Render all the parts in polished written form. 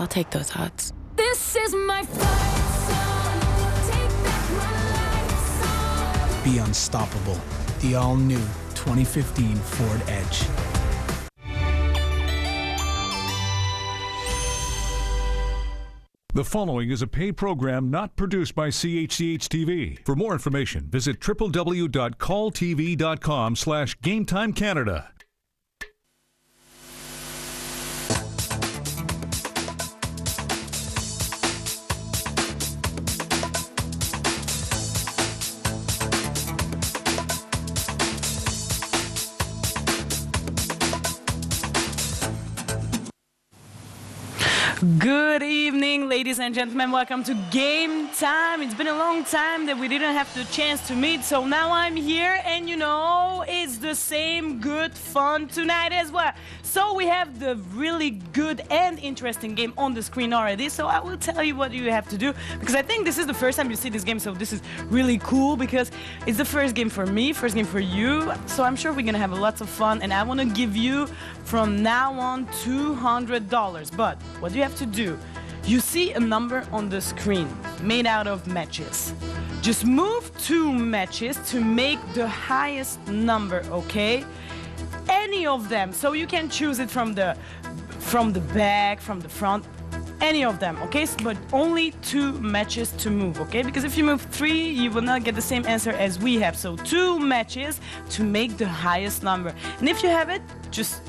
I'll take those odds. This is my fight song. Take back my life song. Be unstoppable. The all-new 2015 Ford Edge. The following is a paid program not produced by CHCH-TV. For more information, visit www.calltv.com/GameTimeCanada. Good evening, ladies and gentlemen. Welcome to Game Time. It's been a long time that we didn't have the chance to meet, so now I'm here, and you know, it's the same good fun tonight as well. So we have the really good and interesting game on the screen already, so I will tell you what you have to do, because I think this is the first time you see this game, so this is really cool, because it's the first game for me, first game for you, so I'm sure we're gonna have lots of fun, and I want to give you, from now on, $200. But what do you have to do? You see a number on the screen made out of matches. Just move 2 matches to make the highest number, okay? Any of them, so you can choose it from the back, from the front, any of them, okay? But only 2 matches to move, okay? Because if you move 3, you will not get the same answer as we have. So 2 matches to make the highest number. And if you have it, just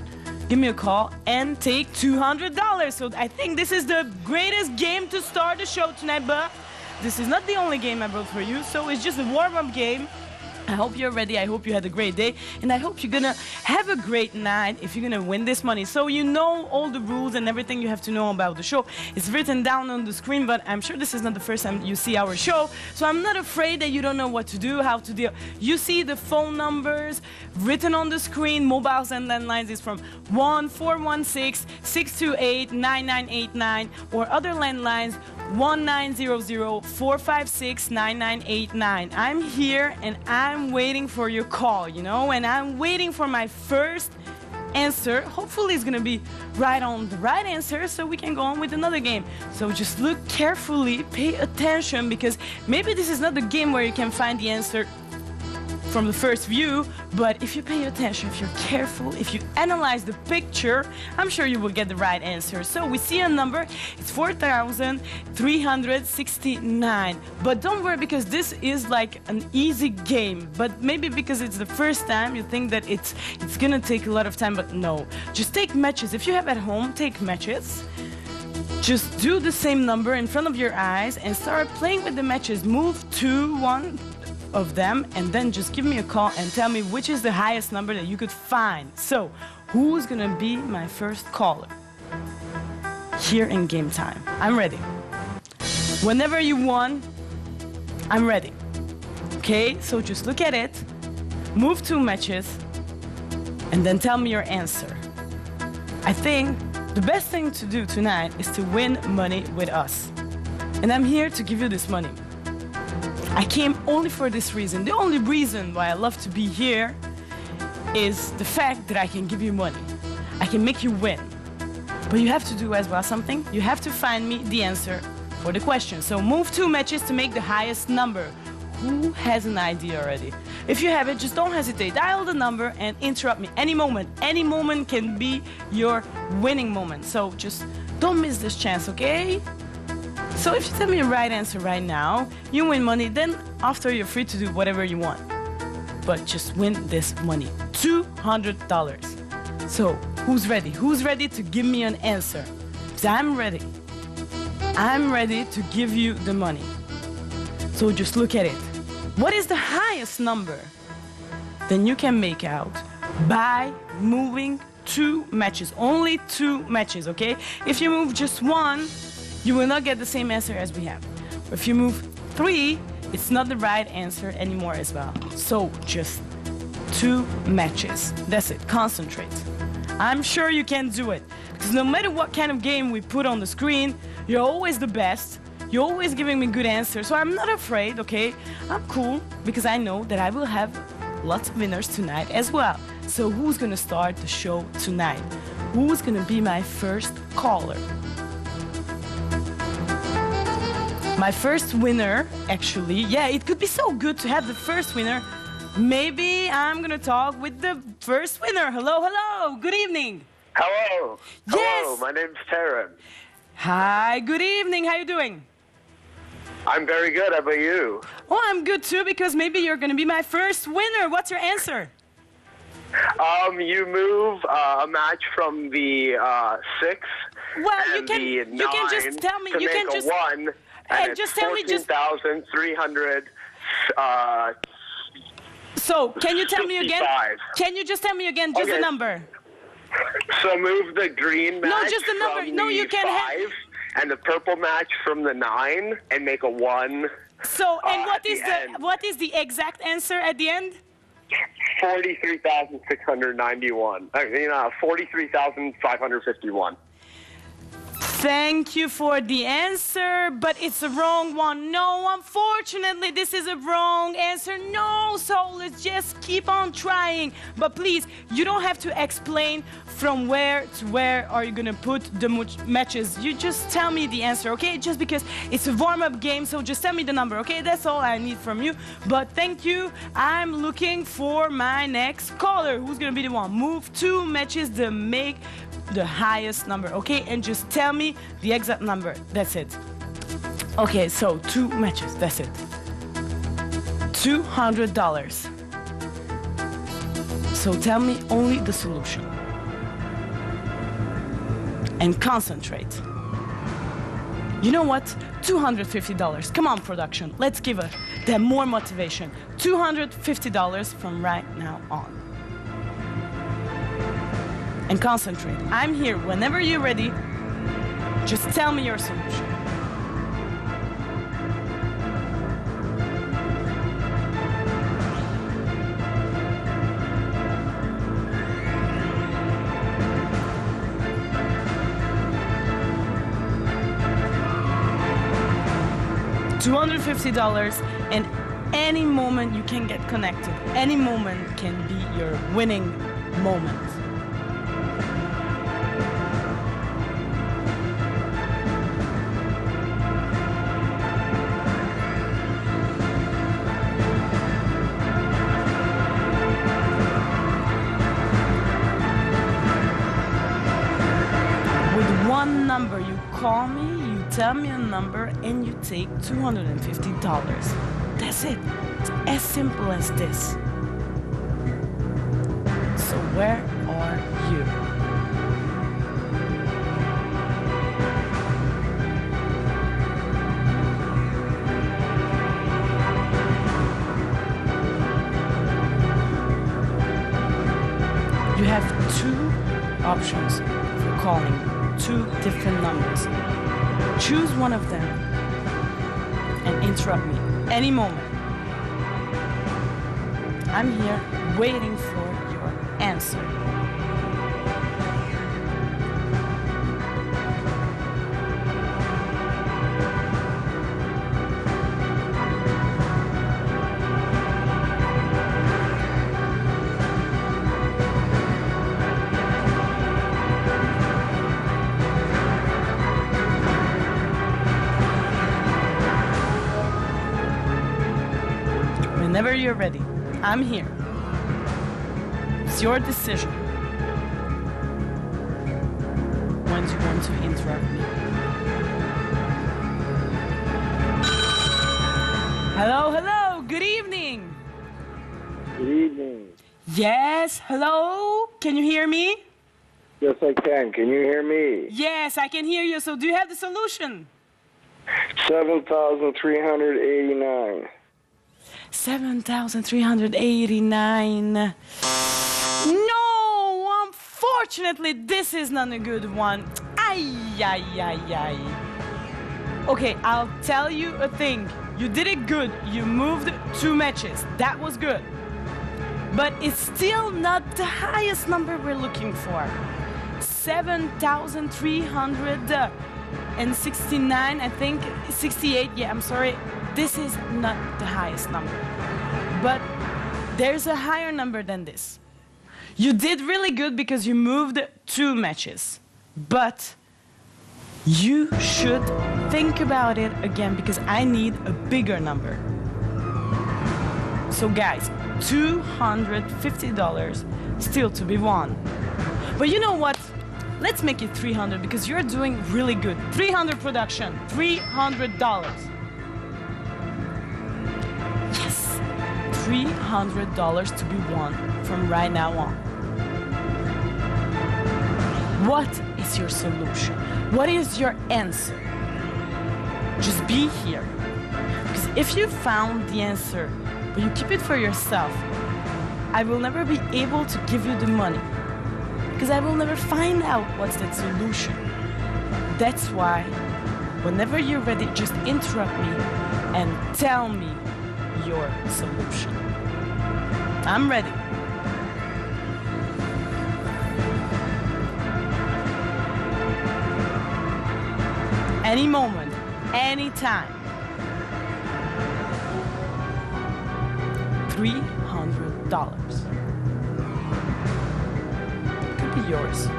give me a call and take $200. So I think this is the greatest game to start the show tonight, but this is not the only game I brought for you, so it's just a warm-up game. I hope you're ready, I hope you had a great day, and I hope you're gonna have a great night if you're gonna win this money. So you know all the rules and everything you have to know about the show. It's written down on the screen, but I'm sure this is not the first time you see our show, so I'm not afraid that you don't know what to do, how to deal. You see the phone numbers written on the screen. Mobiles and landlines is from 1-416-628-9989, or other landlines 1900-456-9989. I'm here and I'm waiting for your call, you know, and I'm waiting for my first answer. Hopefully it's gonna be right on the right answer, so we can go on with another game. So just look carefully, pay attention, because maybe this is not the game where you can find the answer from the first view, but if you pay attention, if you're careful, if you analyze the picture, I'm sure you will get the right answer. So we see a number, it's 4,369. But don't worry, because this is like an easy game. But maybe because it's the first time, you think that it's gonna take a lot of time, but no. Just take matches. If you have at home, take matches. Just do the same number in front of your eyes and start playing with the matches. Move to one of them, and then just give me a call and tell me which is the highest number that you could find. So, who's gonna be my first caller here in Game Time? I'm ready. Whenever you want, I'm ready. Okay, so just look at it, move 2 matches, and then tell me your answer. I think the best thing to do tonight is to win money with us. And I'm here to give you this money. I came only for this reason. The only reason why I love to be here is the fact that I can give you money. I can make you win. But you have to do as well something. You have to find me the answer for the question. So move 2 matches to make the highest number. Who has an idea already? If you have it, just don't hesitate. Dial the number and interrupt me any moment. Any moment can be your winning moment. So just don't miss this chance, okay? So if you tell me the right answer right now, you win money. Then after, you're free to do whatever you want. But just win this money. $200. So who's ready? Who's ready to give me an answer? Because I'm ready. I'm ready to give you the money. So just look at it. What is the highest number then you can make out by moving 2 matches? Only 2 matches, okay? If you move just 1, you will not get the same answer as we have. If you move 3, it's not the right answer anymore as well. So just 2 matches. That's it. Concentrate. I'm sure you can do it. Because no matter what kind of game we put on the screen, you're always the best. You're always giving me good answers. So I'm not afraid, okay? I'm cool, because I know that I will have lots of winners tonight as well. So who's gonna start the show tonight? Who's gonna be my first caller? My first winner, actually. Yeah, it could be so good to have the first winner. Maybe I'm gonna talk with the first winner. Hello, hello. Good evening. Hello. Yes. Hello, my name's Taryn. Hi, good evening. How you doing? I'm very good. How about you? Oh, I'm good too because maybe you're gonna be my first winner. What's your answer? You move a match from the 6 Well, and you can just tell me. to You make can a just 1. Hey, And it's just tell me, just 14,300. So, can you tell me again? 55. Can you just tell me again just the Okay. number? So move the green match No, just the number. from No, the you can have- 5 and the purple match from the 9 and make a 1. So, and at what is the end. what is the exact answer at the end? 43,691. 43,551. Thank you for the answer, but it's a wrong one. No, unfortunately, this is a wrong answer. No, so let's just keep on trying. But please, you don't have to explain from where to where are you gonna put the matches. You just tell me the answer, okay? Just because it's a warm-up game, so just tell me the number, okay? That's all I need from you. But thank you. I'm looking for my next caller. Who's gonna be the one? Move 2 matches to make the highest number, okay? And just tell me the exact number. That's it. Okay, so 2 matches. That's it. $200. So tell me only the solution. And concentrate. You know what? $250. Come on, production. Let's give them more motivation. $250 from right now on. And concentrate. I'm here whenever you're ready. Just tell me your solution. $250, and any moment you can get connected. Any moment can be your winning moment. One number, you call me, you tell me a number, and you take $250. That's it. It's as simple as this. So where are you? You have 2 options for calling. 2 different numbers. Choose one of them and interrupt me any moment. I'm here waiting for your answer. Whenever you're ready, I'm here. It's your decision. When you want to interrupt me. Hello, hello, good evening. Good evening. Yes, hello, can you hear me? Yes, I can. Can you hear me? Yes, I can hear you. So do you have the solution? 7,389. 7,389. No, unfortunately, this is not a good one. Ay, ay, ay, ay. Okay, I'll tell you a thing. You did it good. You moved 2 matches. That was good. But it's still not the highest number we're looking for. 7,369, I think, 68, yeah, I'm sorry. This is not the highest number. But there's a higher number than this. You did really good because you moved 2 matches. But You should think about it again because I need a bigger number. So guys, $250 still to be won. But you know what? Let's make it 300 because you're doing really good. 300 production, $300. Yes, $300 to be won from right now on. What is your solution? What is your answer? Just be here. Because if you found the answer, but you keep it for yourself, I will never be able to give you the money. Because I will never find out what's that solution. That's why, whenever you're ready, just interrupt me and tell me your solution. I'm ready. Any moment, any time. $300. Could be yours.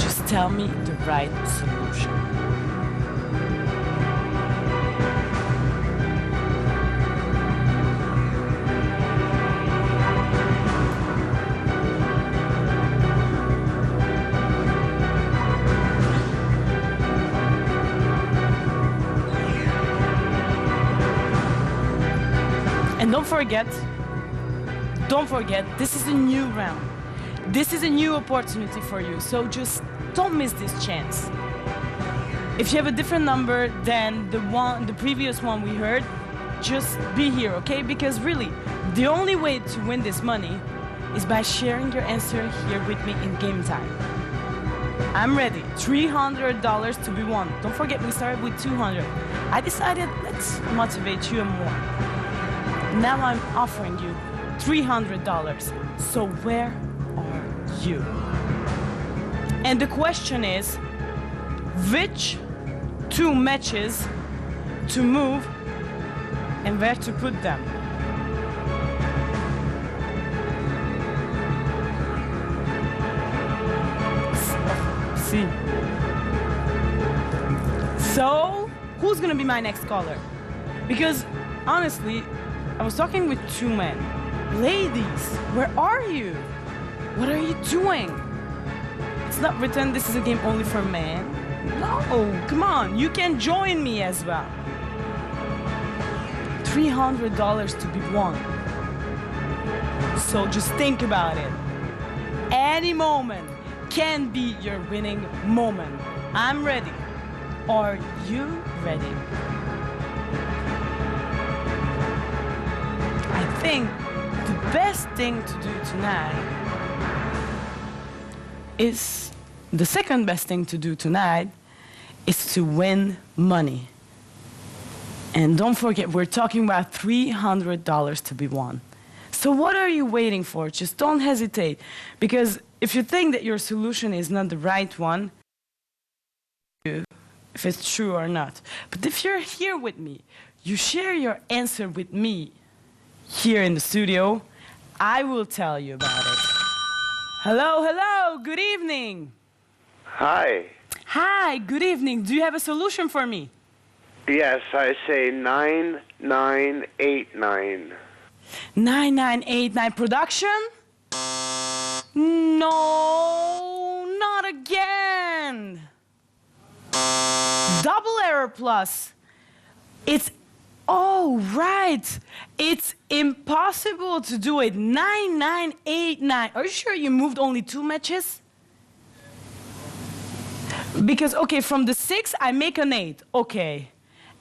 Just tell me the right solution. And don't forget, this is a new round. This is a new opportunity for you, so just don't miss this chance. If you have a different number than the previous one we heard, just be here, okay? Because really, the only way to win this money is by sharing your answer here with me in game time. I'm ready. $300 to be won. Don't forget, we started with 200. I decided, let's motivate you more. Now I'm offering you $300. So where are you? And the question is, which two matches to move and where to put them? See. So, who's gonna be my next caller? Because honestly, I was talking with two men. Ladies, where are you? What are you doing? It's not written this is a game only for men. No, come on, you can join me as well. $300 to be won. So just think about it. Any moment can be your winning moment. I'm ready. Are you ready? I think the best thing to do tonight is, the second best thing to do tonight is to win money. And don't forget, we're talking about $300 to be won. So what are you waiting for? Just don't hesitate. Because if you think that your solution is not the right one, if it's true or not. But if you're here with me, you share your answer with me here in the studio, I will tell you about it. Hello, hello, good evening. Hi. Hi, good evening. Do you have a solution for me? Yes, I say 9989. 9989 production? No, not again. Double error plus. It's, oh, right. It's impossible to do it. 9989. Are you sure you moved only 2 matches? Because, okay, from the 6, I make an 8. Okay.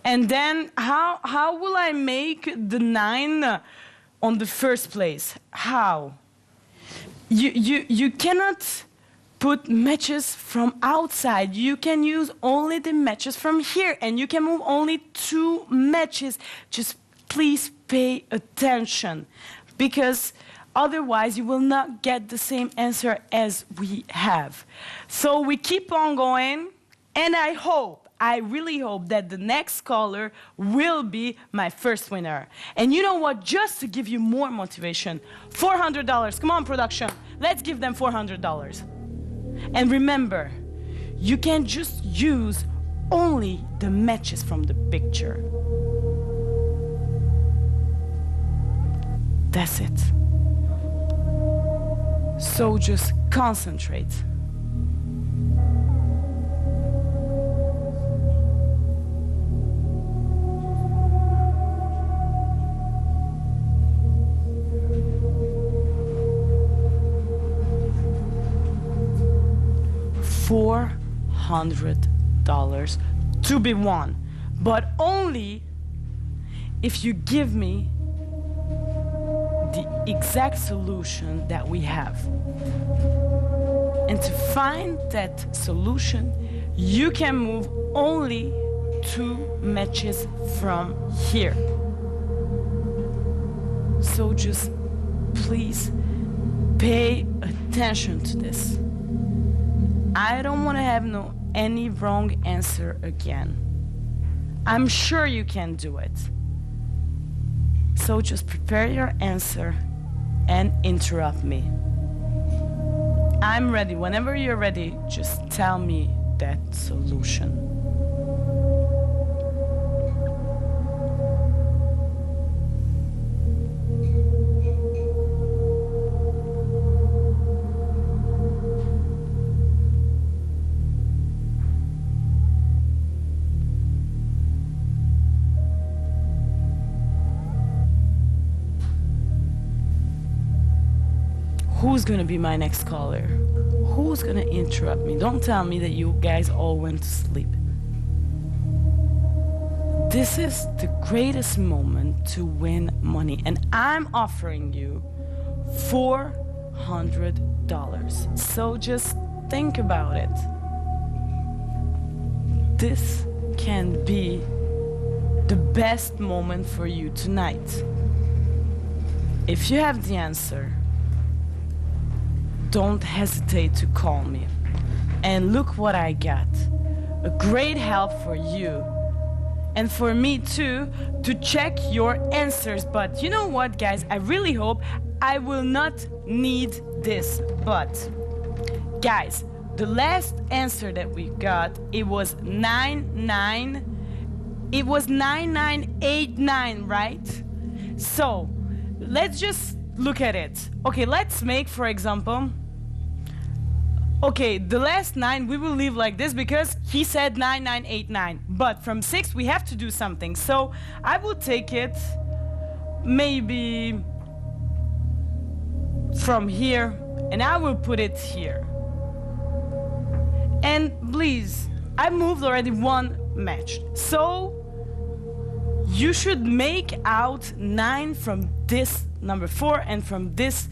And then how will I make the 9 on the first place? How? You cannot put matches from outside. You can use only the matches from here, and you can move only 2 matches. Just please pay attention, because otherwise you will not get the same answer as we have. So we keep on going, and I really hope that the next caller will be my first winner. And you know what? Just to give you more motivation, $400. Come on, production. Let's give them $400. And remember, you can just use only the matches from the picture. That's it. So just concentrate. $400 to be won, but only if you give me the exact solution that we have. And to find that solution, you can move only 2 matches from here. So just please pay attention to this. I don't want to have any wrong answer again. I'm sure you can do it. So just prepare your answer and interrupt me. I'm ready. Whenever you're ready, just tell me that solution. Who's gonna be my next caller? Who's gonna interrupt me? Don't tell me that you guys all went to sleep. This is the greatest moment to win money, and I'm offering you $400. So just think about it. This can be the best moment for you tonight. If you have the answer, don't hesitate to call me. And look what I got. A great help for you. And for me too, to check your answers. But you know what, guys? I really hope I will not need this. But, guys, the last answer that we got, it was 9989, right? So, let's just look at it. Okay, let's make, for example, okay, the last 9 we will leave like this because he said 9989. But from 6 we have to do something. So I will take it maybe from here and I will put it here. And please, I moved already 1 match. So you should make out 9 from this number 4 and from this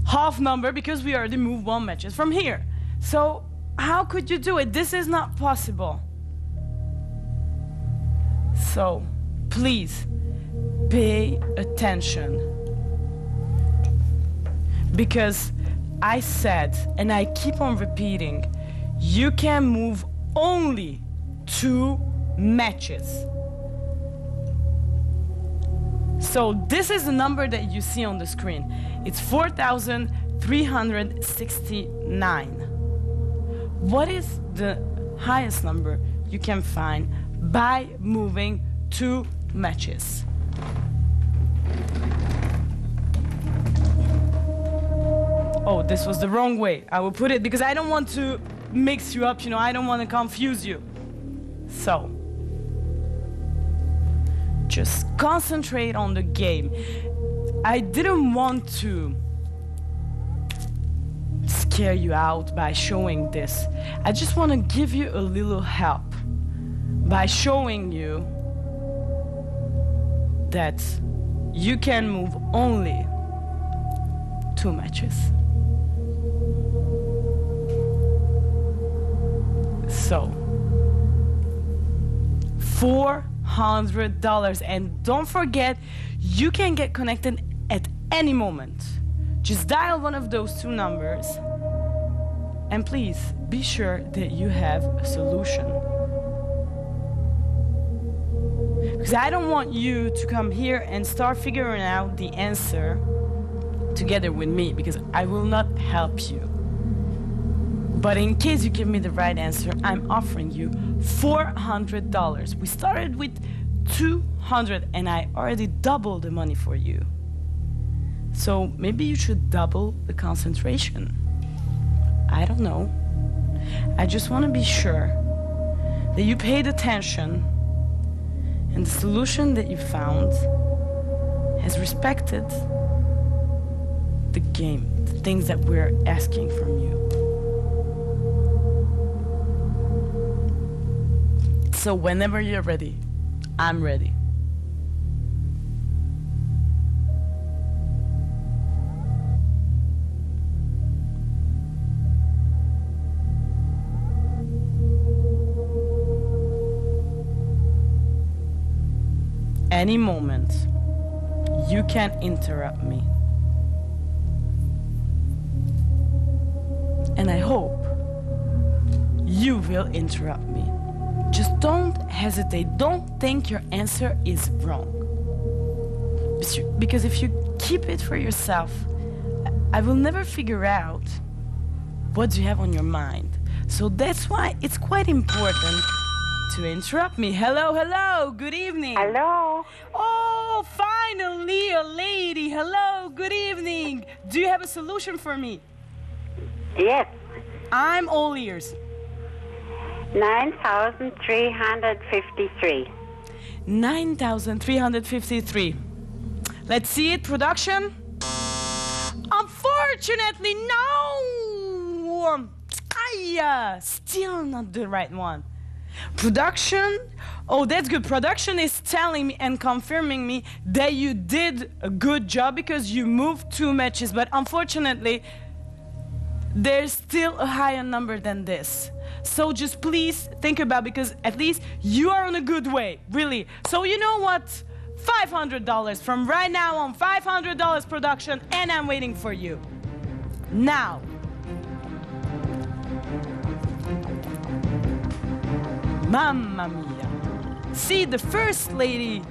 half number because we already moved 1 matches from here. So how could you do it? This is not possible. So please pay attention, because I said, and I keep on repeating, you can move only 2 matches. So this is the number that you see on the screen. It's 4,369. What is the highest number you can find by moving 2 matches? Oh, this was the wrong way. I will put it because I don't want to mix you up, I don't want to confuse you. So, just concentrate on the game. I didn't want to scare you out by showing this. I just want to give you a little help by showing you that you can move only 2 matches. So, $400. And don't forget, you can get connected at any moment. Just dial one of those 2 numbers. And please, be sure that you have a solution. Because I don't want you to come here and start figuring out the answer together with me, because I will not help you. But in case you give me the right answer, I'm offering you $400. We started with 200 and I already doubled the money for you. So maybe you should double the concentration. I don't know. I just want to be sure that you paid attention and the solution that you found has respected the game, the things that we're asking from you. So whenever you're ready, I'm ready. Any moment, you can interrupt me. And I hope you will interrupt me. Just don't hesitate. Don't think your answer is wrong. Because if you keep it for yourself, I will never figure out what you have on your mind. So that's why it's quite important to interrupt me. Hello, hello, good evening. Hello. Oh, finally a lady. Hello, good evening. Do you have a solution for me? Yes. I'm all ears. 9,353. 9,353. Let's see it, production. Unfortunately, no. Still not the right one. Production? Oh, that's good. Production is telling me and confirming me that you did a good job because you moved 2 matches, but unfortunately, there's still a higher number than this. So just please think about, because at least you are on a good way, really. So you know what? $500 from right now on, $500 production, and I'm waiting for you. Now. Mamma mia. See the first lady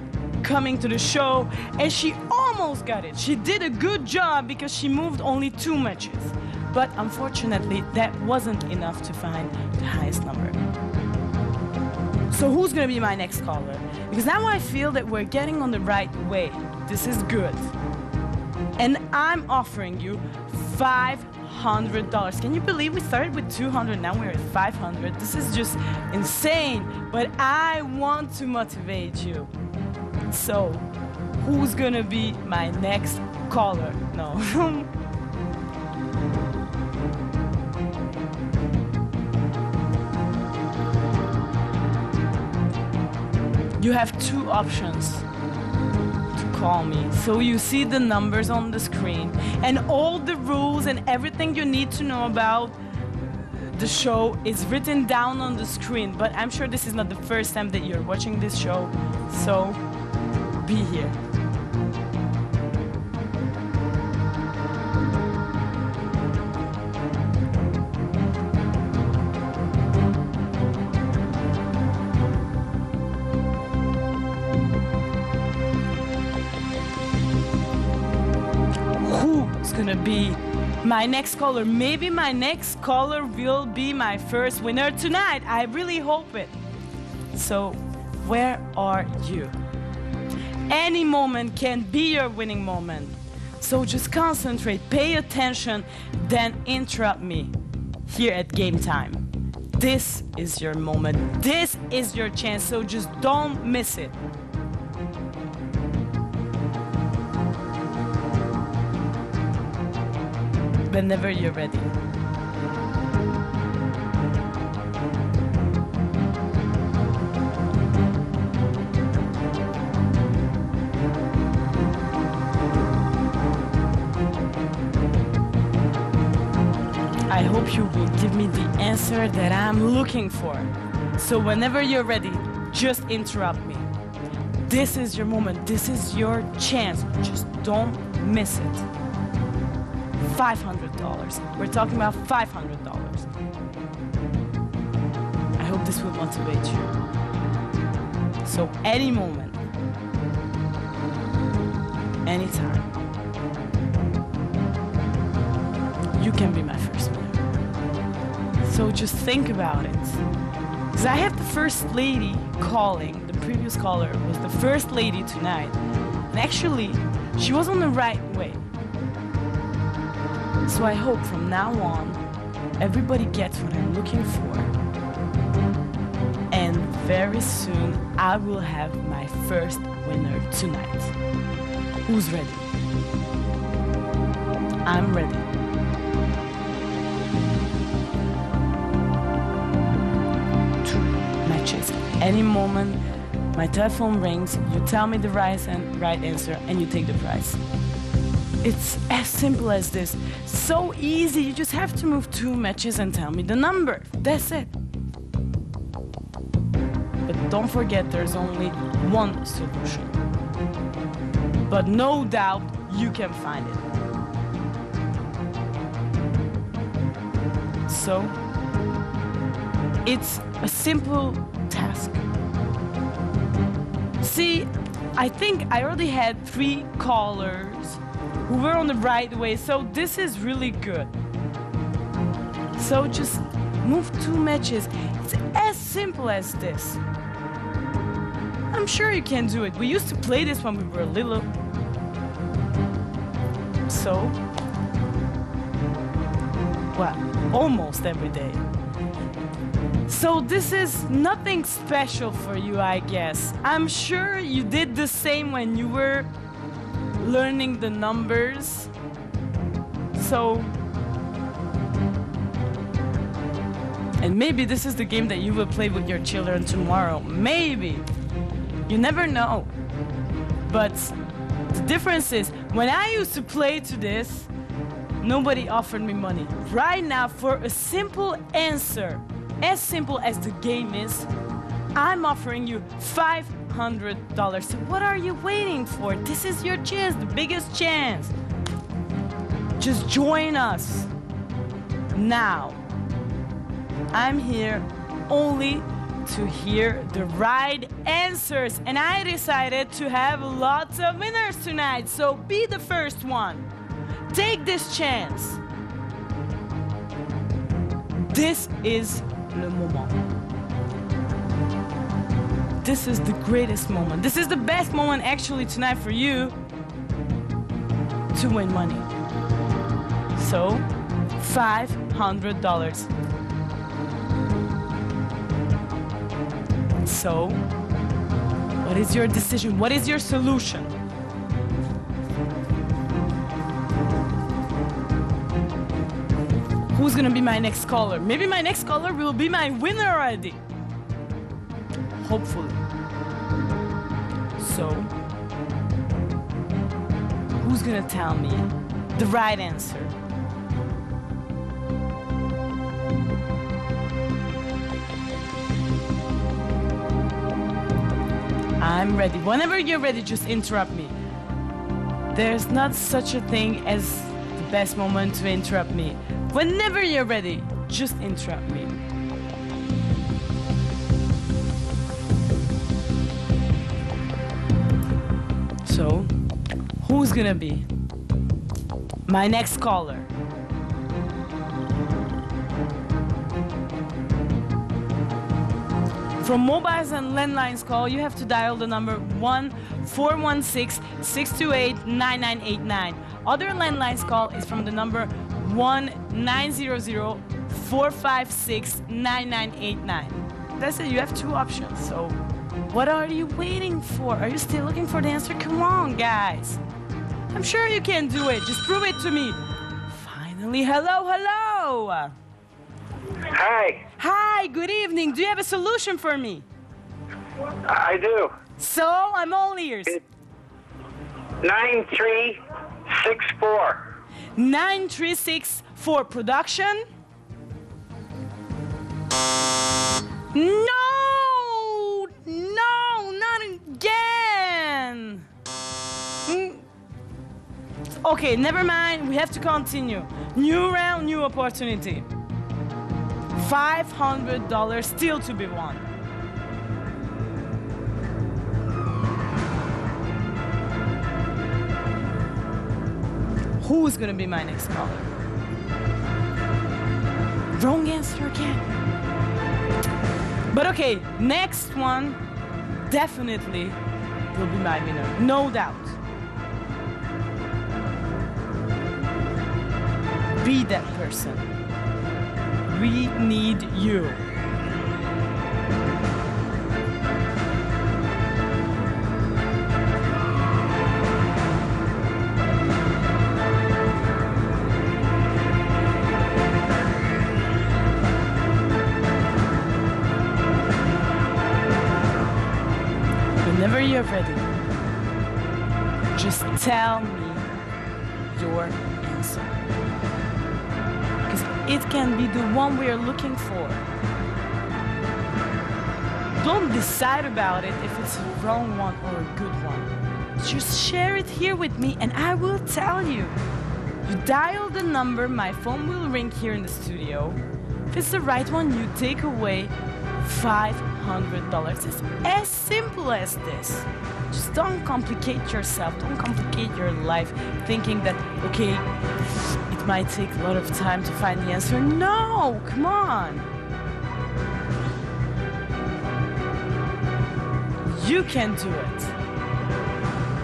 coming to the show, and she almost got it. She did a good job because she moved only 2 matches. But unfortunately, that wasn't enough to find the highest number. So who's gonna be my next caller? Because now I feel that we're getting on the right way. This is good. And I'm offering you $500. Can you believe we started with 200, now we're at 500? This is just insane, but I want to motivate you. So, who's gonna be my next caller? No. You have 2 options to call me. So you see the numbers on the screen and all the rules and everything you need to know about the show is written down on the screen. But I'm sure this is not the first time that you're watching this show, so be here. Gonna be my next caller. Maybe my next caller will be my first winner tonight. I really hope it. So, where are you? Any moment can be your winning moment. So just concentrate, pay attention, then interrupt me here at Game Time. This is your moment. This is your chance. So just don't miss it. Whenever you're ready. I hope you will give me the answer that I'm looking for. So whenever you're ready, just interrupt me. This is your moment. This is your chance. Just don't miss it. $500. We're talking about $500. I hope this will motivate you. So any moment, anytime, you can be my first winner. So just think about it. Because I have the first lady calling. The previous caller was the first lady tonight. And actually, she was on the right way. So I hope from now on, everybody gets what I'm looking for. And very soon, I will have my first winner tonight. Who's ready? I'm ready. Two matches. Any moment, my telephone rings, you tell me the right answer, and you take the prize. It's as simple as this. So easy, you just have to move 2 matches and tell me the number. That's it. But don't forget, there's only one solution. But no doubt, you can find it. So, it's a simple task. See, I think I already had 3 callers who were on the right way, so this is really good. So just move 2 matches. It's as simple as this. I'm sure you can do it. We used to play this when we were little. So, well, almost every day. So this is nothing special for you, I guess. I'm sure you did the same when you were learning the numbers. So, and maybe this is the game that you will play with your children tomorrow. Maybe. You never know. But the difference is, when I used to play to this, nobody offered me money. Right now, for a simple answer, as simple as the game is, I'm offering you $500. So what are you waiting for? This is your chance, the biggest chance. Just join us now. I'm here only to hear the right answers, and I decided to have lots of winners tonight. So be the first one. Take this chance. This is le moment. This is the greatest moment. This is the best moment actually tonight for you to win money. So, $500. So, what is your decision? What is your solution? Who's gonna be my next caller? Maybe my next caller will be my winner already. Hopefully. So, who's gonna tell me the right answer? I'm ready. Whenever you're ready, just interrupt me. There's not such a thing as the best moment to interrupt me. Whenever you're ready, just interrupt me. So, who's gonna be my next caller? From mobiles and landlines call, you have to dial the number 1-416-628-9989. Other landlines call is from the number 1-900-456-9989. That's it, you have 2 options. So, what are you waiting for? Are you still looking for the answer? Come on, guys. I'm sure you can do it. Just prove it to me. Finally, hello. Hi, Hi, good evening. Do you have a solution for me? I do. So, I'm all ears. 9364. 9364 production. No, not again. Okay, never mind. We have to continue. New round, new opportunity. $500 still to be won. Who's gonna be my next caller? Wrong answer again. But okay, next one definitely will be my winner, no doubt. Be that person. We need you. Whenever you're ready, just tell me your answer. Because it can be the one we are looking for. Don't decide about it if it's a wrong one or a good one. Just share it here with me and I will tell you. You dial the number, my phone will ring here in the studio. If it's the right one, you take away $500. It's as simple as this. Just don't complicate yourself. Don't complicate your life thinking that, okay, it might take a lot of time to find the answer. No, come on. You can do it.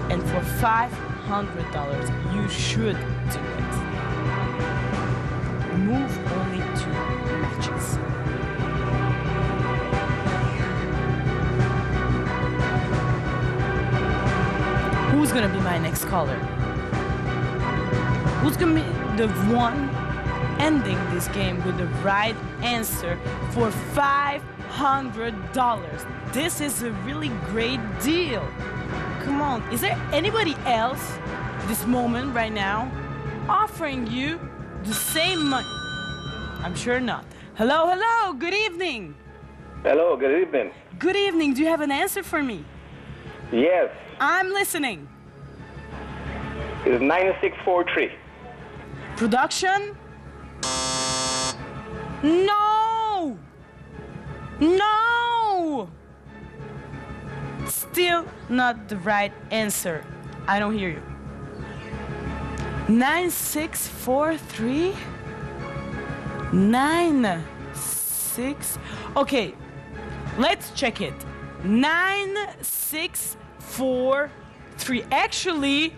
And for $500, you should do it. Move only 2 matches. Who's gonna be my next caller? Who's gonna be the one ending this game with the right answer for $500? This is a really great deal. Come on, is there anybody else this moment right now offering you the same money? I'm sure not. Hello, hello, good evening. Hello, good evening. Good evening, do you have an answer for me? Yes, I'm listening. it's 9643. Production? No! No! Still not the right answer. I don't hear you. 9643? 96. Okay, let's check it. 9643. Actually,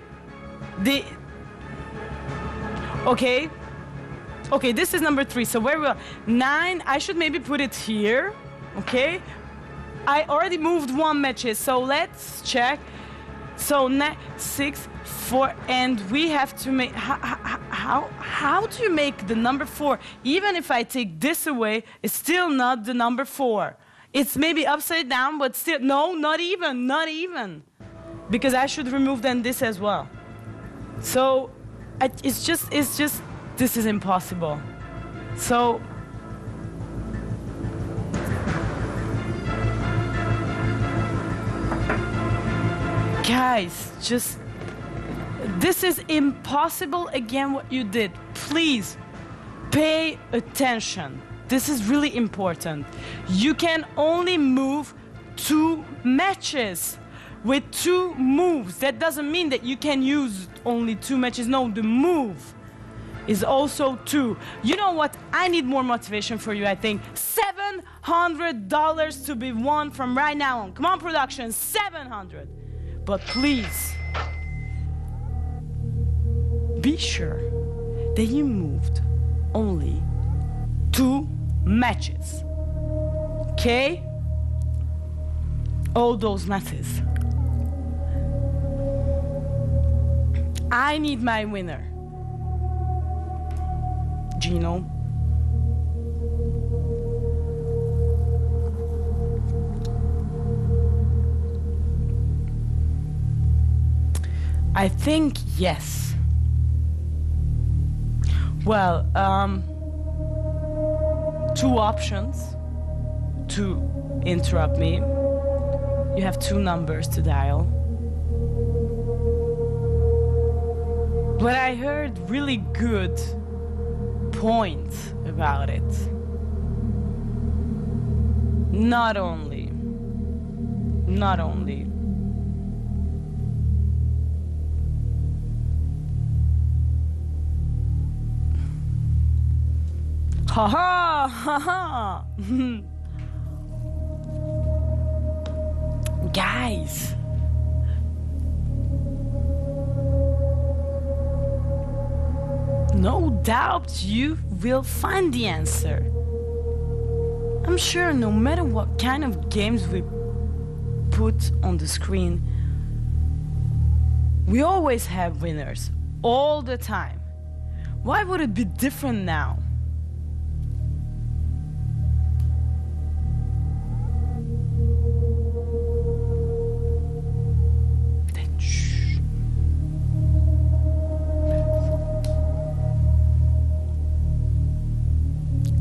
okay, this is number 3. So where we are? 9. I should maybe put it here. Okay. I already moved 1 matches, so let's check. So 9, 6, 4, and we have to make. How do you make the number 4? Even if I take this away, it's still not the number 4. It's maybe upside down, but still no, not even. Because I should remove then this as well. So it's just this is impossible. So guys, just this is impossible again what you did. Please pay attention. This is really important. You can only move 2 matches. With 2 moves, that doesn't mean that you can use only 2 matches. No, the move is also 2. You know what? I need more motivation for you, I think. $700 to be won from right now on. Come on, production, 700. But please, be sure that you moved only 2 matches. Okay? All those matches. I need my winner. Gino. I think yes. Well, 2 options to interrupt me. You have 2 numbers to dial. But I heard really good points about it. Not only. Ha ha ha ha. Guys. No doubt you will find the answer. I'm sure no matter what kind of games we put on the screen, we always have winners, all the time. Why would it be different now? Shh.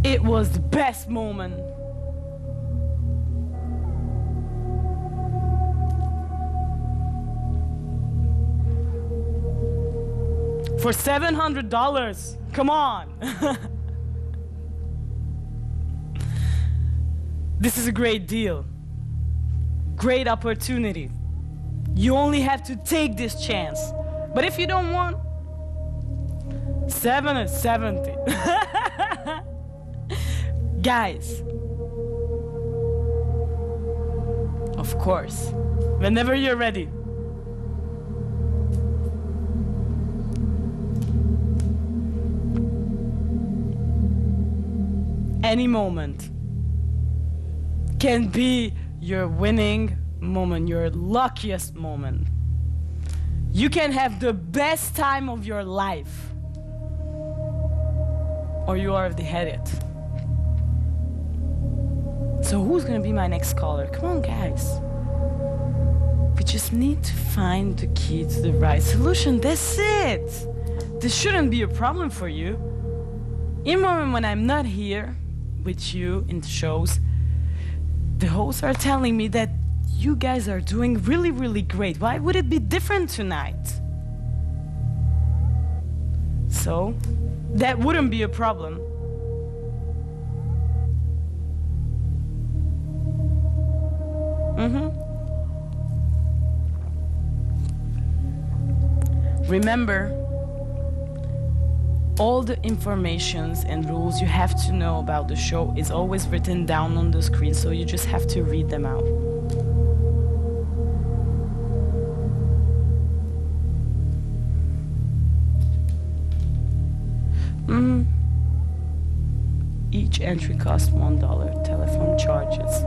It was the best moment. For $700, come on. This is a great deal. Great opportunity. You only have to take this chance. But if you don't want, 7 is 70. Guys, of course, whenever you're ready. Any moment can be your winning moment, your luckiest moment. You can have the best time of your life, or you already had it. So who's gonna be my next caller? Come on, guys. We just need to find the key to the right solution. That's it. This shouldn't be a problem for you. In a moment when I'm not here with you in the shows, the hosts are telling me that you guys are doing really, really great. Why would it be different tonight? So, that wouldn't be a problem. Remember, all the informations and rules you have to know about the show is always written down on the screen, so you just have to read them out. Each entry costs $1. Telephone charges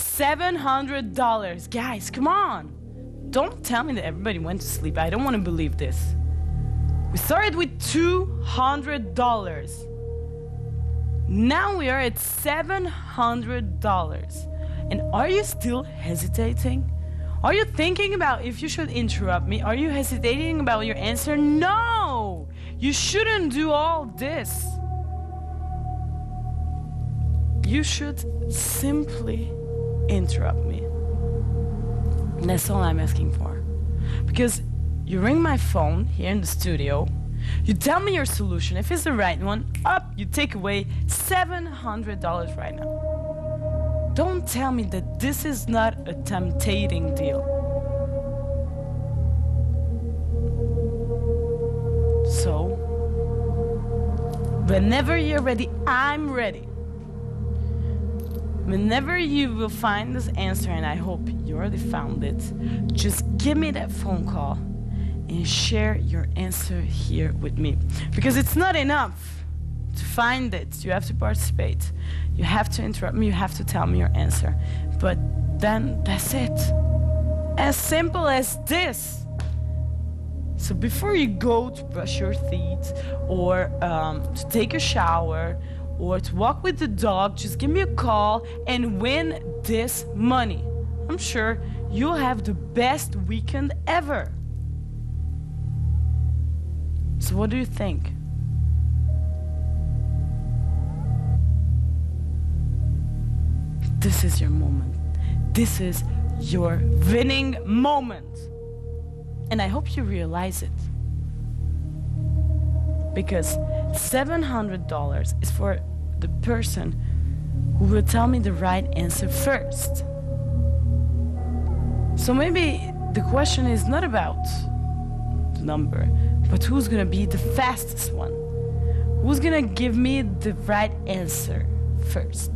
$700. Guys, come on. Don't tell me that everybody went to sleep. I don't want to believe this. We started with $200. Now we are at $700. And are you still hesitating? Are you thinking about if you should interrupt me? Are you hesitating about your answer? No! You shouldn't do all this. You should simply interrupt me. And that's all I'm asking for. Because you ring my phone here in the studio, you tell me your solution. If it's the right one, up, you take away $700 right now. Don't tell me that this is not a tempting deal. So, whenever you're ready, I'm ready. Whenever you will find this answer, and I hope you already found it, just give me that phone call and share your answer here with me. Because it's not enough to find it. You have to participate. You have to interrupt me. You have to tell me your answer. But then that's it. As simple as this. So before you go to brush your teeth or to take a shower or to walk with the dog, just give me a call and win this money. I'm sure you'll have the best weekend ever. So what do you think? This is your moment. This is your winning moment. And I hope you realize it. Because $700 is for the person who will tell me the right answer first. So maybe the question is not about the number, but who's gonna be the fastest one? Who's gonna give me the right answer first?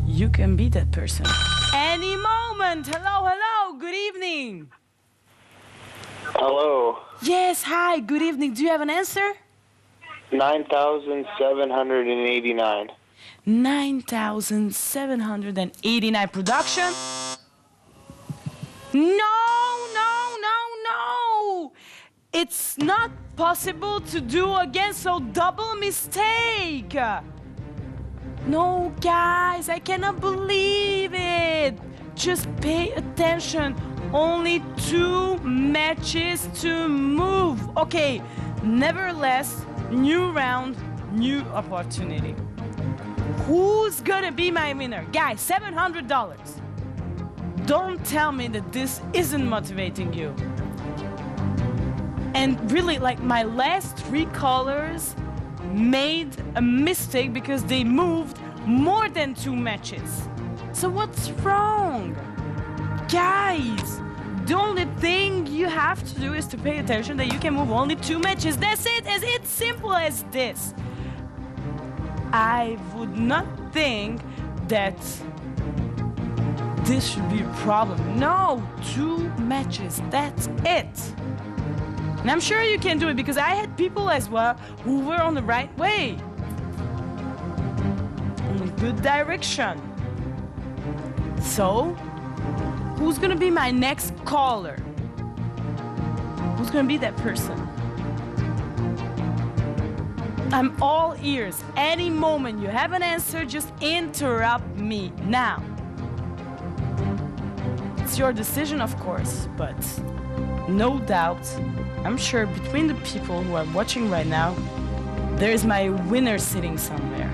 You can be that person. Any moment. Hello, hello. Good evening. Hello. Yes, hi. Good evening. Do you have an answer? 9,789. 9,789. Production? No. It's not possible to do again, so double mistake. No, guys, I cannot believe it. Just pay attention. Only 2 matches to move. Okay, nevertheless, new round, new opportunity. Who's gonna be my winner? Guys, $700. Don't tell me that this isn't motivating you. And really, like, my last 3 callers made a mistake because they moved more than 2 matches. So what's wrong? Guys, the only thing you have to do is to pay attention that you can move only 2 matches. That's it. It's simple as this. I would not think that this should be a problem. No, 2 matches. That's it. And I'm sure you can do it because I had people as well who were on the right way. In a good direction. So, who's gonna be my next caller? Who's gonna be that person? I'm all ears. Any moment you have an answer, just interrupt me now. It's your decision, of course, but no doubt, I'm sure between the people who are watching right now, there's my winner sitting somewhere.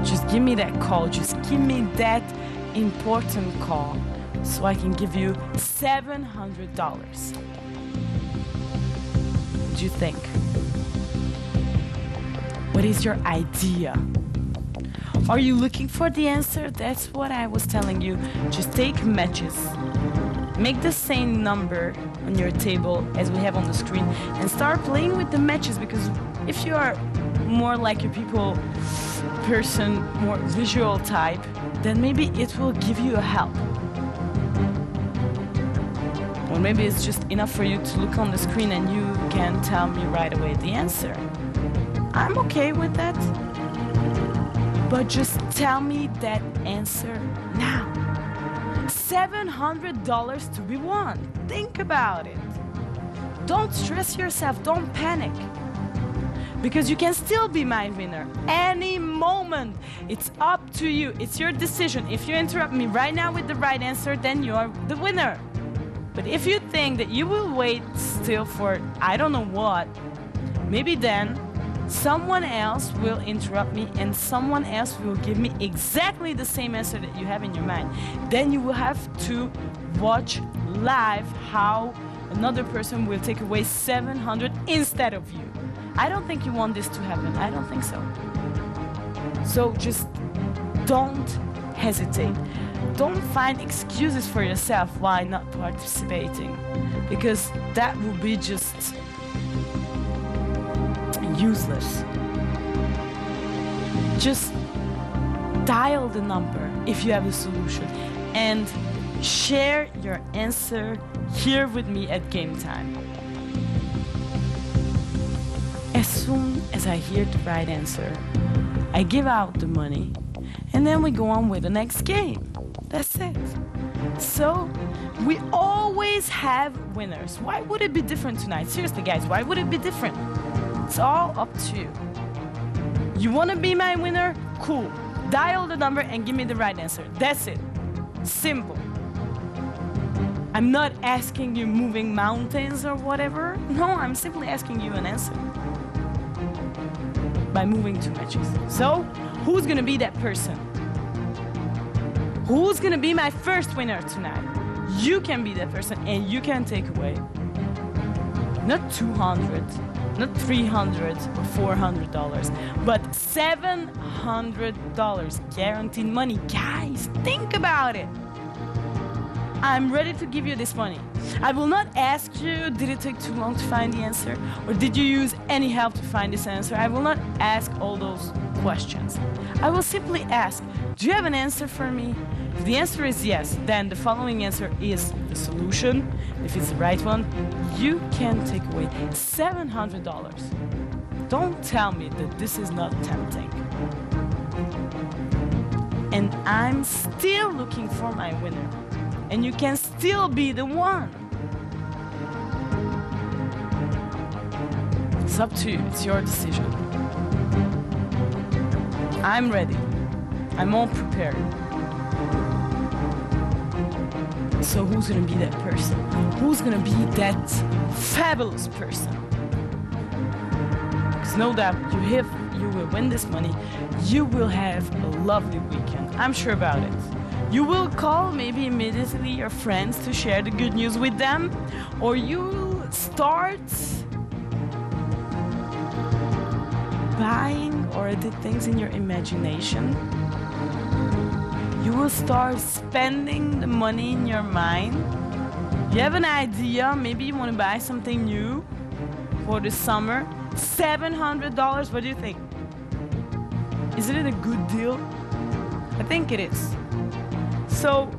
Just give me that call. Just give me that important call so I can give you $700. What do you think? What is your idea? Are you looking for the answer? That's what I was telling you. Just take matches. Make the same number on your table as we have on the screen and start playing with the matches, because if you are more like a people person, more visual type, then maybe it will give you a help. Or maybe it's just enough for you to look on the screen and you can tell me right away the answer. I'm okay with that. But just tell me that answer now. $700 to be won. Think about it. Don't stress yourself. Don't panic. Because you can still be my winner any moment. It's up to you. It's your decision. If you interrupt me right now with the right answer, then you're the winner. But if you think that you will wait still for I don't know what, maybe then someone else will interrupt me and someone else will give me exactly the same answer that you have in your mind. Then you will have to watch live how another person will take away $700 instead of you. I don't think you want this to happen. I don't think so. So just don't hesitate. Don't find excuses for yourself why not participating, because that will be just useless. Just dial the number if you have a solution and share your answer here with me at Game Time. As soon as I hear the right answer, I give out the money and then we go on with the next game. That's it. So, we always have winners. Why would it be different tonight? Seriously, guys, why would it be different? It's all up to you. You want to be my winner? Cool. Dial the number and give me the right answer. That's it. Simple. I'm not asking you moving mountains or whatever. No, I'm simply asking you an answer. By moving 2 matches. So, who's gonna be that person? Who's gonna be my first winner tonight? You can be that person and you can take away not 200, not 300 or $400, but $700 guaranteed money. Guys, think about it. I'm ready to give you this money. I will not ask you, did it take too long to find the answer? Or did you use any help to find this answer? I will not ask all those questions. I will simply ask, do you have an answer for me? If the answer is yes, then the following answer is the solution. If it's the right one, you can take away $700. Don't tell me that this is not tempting. And I'm still looking for my winner. And you can still be the one. It's up to you. It's your decision. I'm ready. I'm all prepared. So who's gonna be that person? Who's gonna be that fabulous person? Because no doubt, you will win this money. You will have a lovely weekend. I'm sure about it. You will call maybe immediately your friends to share the good news with them, or you start buying or did things in your imagination. You will start spending the money in your mind. You have an idea, maybe you want to buy something new for the summer. $700, what do you think? Isn't it a good deal? I think it is. So,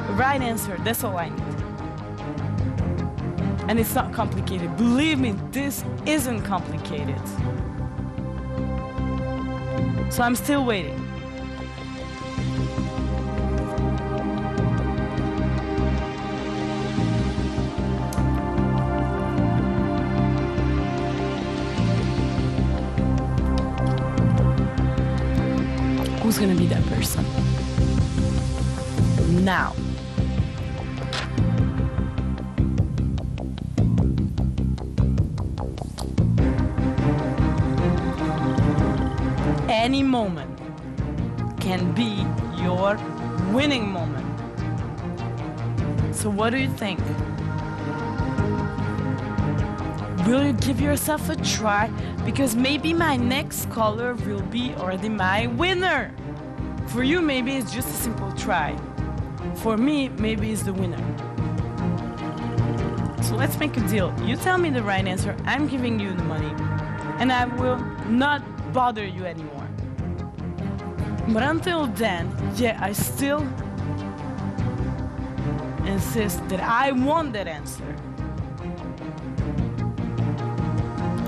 the right answer, that's all I need. And it's not complicated. Believe me, this isn't complicated. So I'm still waiting. Who's gonna be that person? Now. Any moment can be your winning moment. So what do you think? Will you give yourself a try? Because maybe my next caller will be already my winner. For you, maybe it's just a simple try. For me, maybe it's the winner. So let's make a deal. You tell me the right answer, I'm giving you the money. And I will not bother you anymore. But until then, yeah, I still insist that I want that answer.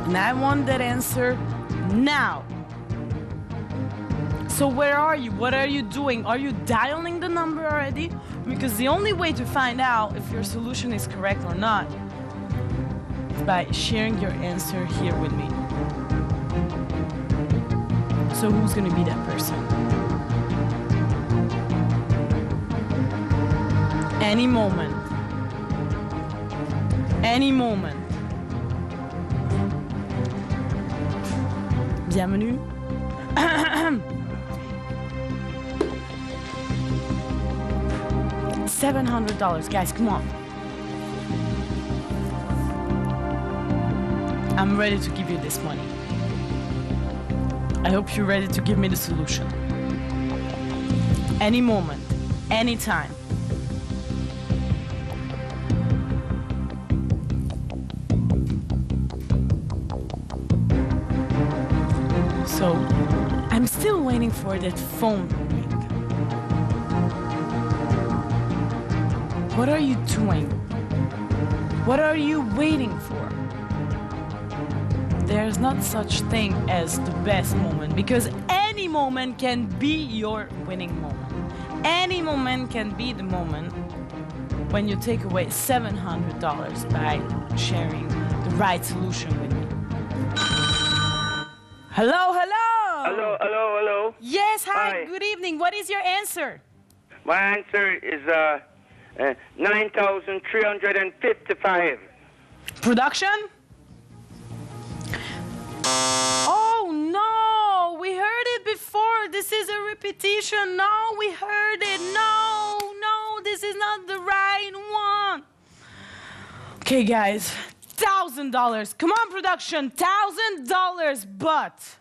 And I want that answer now. So where are you? What are you doing? Are you dialing the number already? Because the only way to find out if your solution is correct or not is by sharing your answer here with me. So who's gonna be that person? Any moment. Any moment. Bienvenue. $700, guys, come on. I'm ready to give you this money. I hope you're ready to give me the solution. Any moment, any time. So, I'm still waiting for that phone to ring. What are you doing? What are you waiting for? There's not such thing as the best moment, because any moment can be your winning moment. Any moment can be the moment when you take away $700 by sharing the right solution with me. Hello, hello! Hello, hello, hello. Yes, hi, Hi. good evening. What is your answer? My answer is 9,355. Production? Oh no, we heard it before. This is a repetition. No, we heard it. No, this is not the right one. Okay, guys, $1,000. Come on, production, $1,000. But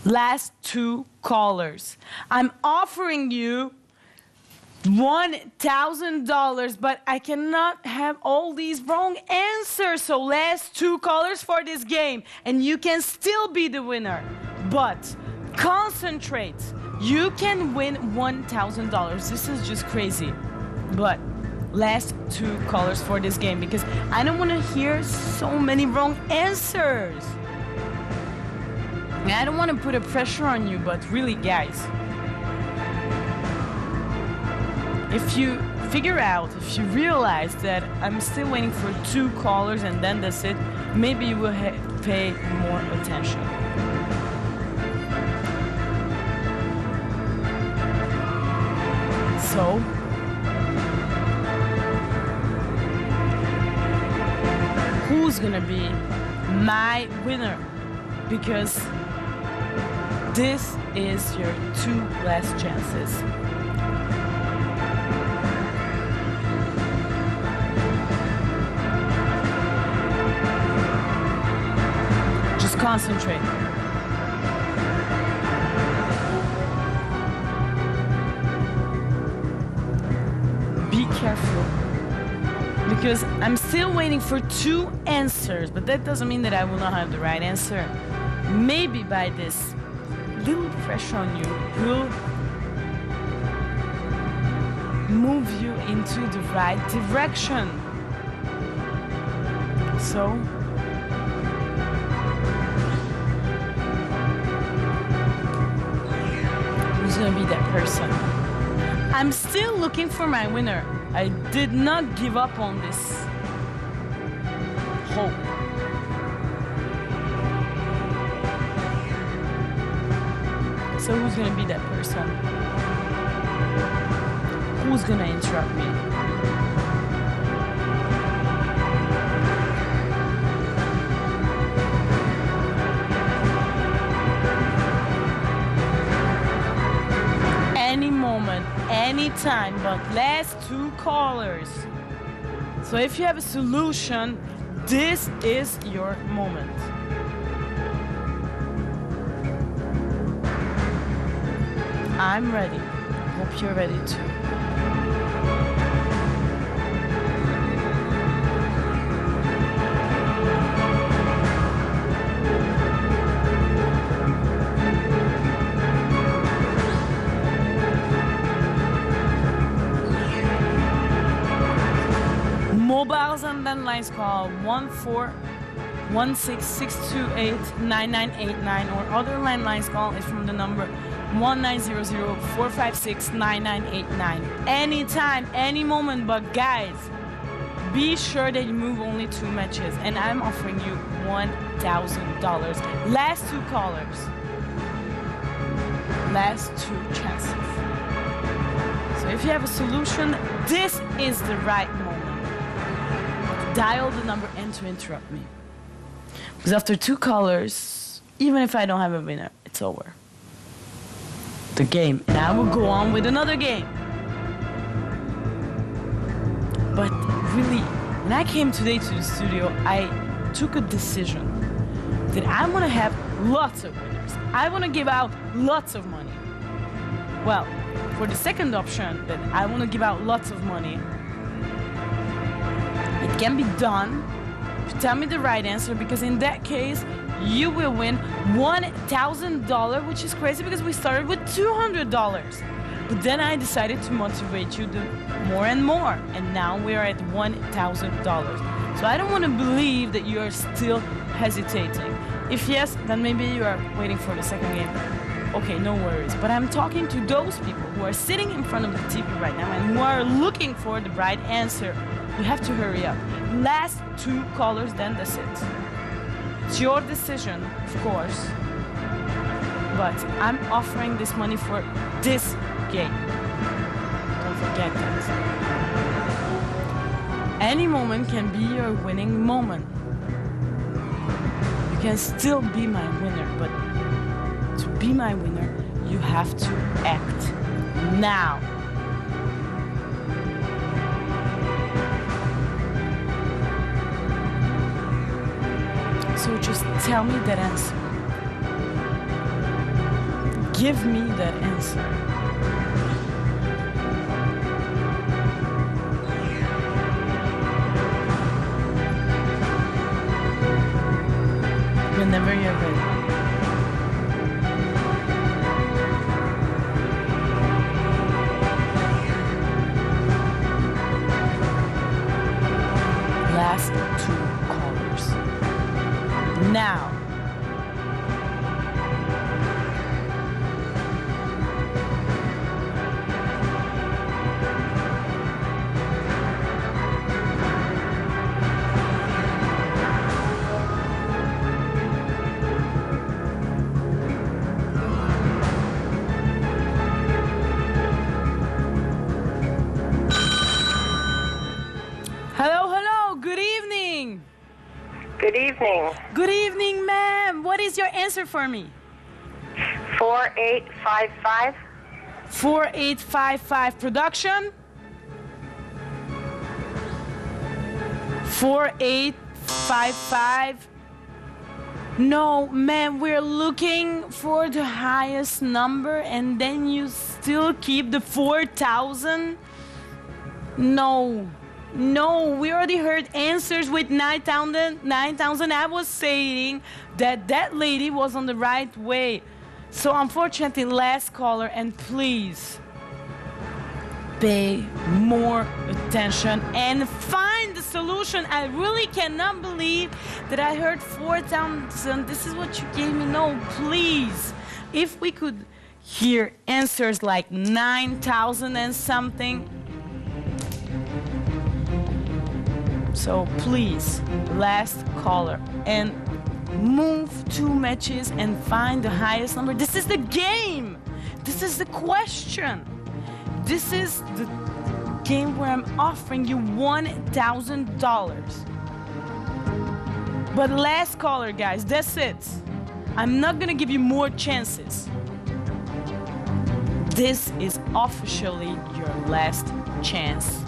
last two callers. I'm offering you $1,000, but I cannot have all these wrong answers. So last 2 callers for this game, and you can still be the winner. But concentrate. You can win $1,000. This is just crazy. But last 2 callers for this game, because I don't want to hear so many wrong answers. I don't want to put a pressure on you, but really, guys, if you figure out, if you realize that I'm still waiting for 2 callers and then that's it, maybe you will pay more attention. So, who's gonna be my winner? Because this is your 2 last chances. Just concentrate. Be careful. Because I'm still waiting for 2 answers, but that doesn't mean that I will not have the right answer. Maybe by this little pressure on you will move you into the right direction. So, who's gonna be that person? I'm still looking for my winner. I did not give up on this hope. So who's gonna be that person? Who's gonna interrupt me? Any moment, any time, but last 2 callers. So if you have a solution, this is your moment. I'm ready. Hope you're ready too. Mobiles and landlines call 14166289989, or other landlines call is from the number 1900-456-9989. Anytime, any moment, but guys, be sure that you move only 2 matches, and I'm offering you $1,000. Last 2 callers. Last 2 chances. So if you have a solution, this is the right moment. Dial the number and to interrupt me. Because after 2 callers, even if I don't have a winner, it's over. The game, and I will go on with another game. But really, when I came today to the studio, I took a decision that I want to have lots of winners. I want to give out lots of money. Well, for the second option, that I want to give out lots of money, it can be done if you tell me the right answer, because in that case, you will win $1,000, which is crazy because we started with $200. But then I decided to motivate you to more and more, and now we're at $1,000. So I don't want to believe that you are still hesitating. If yes, then maybe you are waiting for the second game. Okay, no worries. But I'm talking to those people who are sitting in front of the TV right now and who are looking for the right answer. You have to hurry up. Last 2 callers, then that's it. It's your decision, of course, but I'm offering this money for this game. Don't forget that. Any moment can be your winning moment. You can still be my winner, but to be my winner, you have to act now. So just tell me that answer. Give me that answer. Whenever you're ready. Last two callers. Now. Hello, hello. Good evening. Good evening. Good evening, ma'am. What is your answer for me? 4855. 4855 production. 4855. No, ma'am, we're looking for the highest number and then you still keep the 4,000? No. No, we already heard answers with 9,000. I was saying that that lady was on the right way. So unfortunately, last caller, and please pay more attention and find the solution. I really cannot believe that I heard 4,000. This is what you gave me. No, please. If we could hear answers like 9,000 and something. So please, last caller, and move 2 matches and find the highest number. This is the game. This is the question. This is the game where I'm offering you $1,000. But last caller, guys, that's it. I'm not gonna give you more chances. This is officially your last chance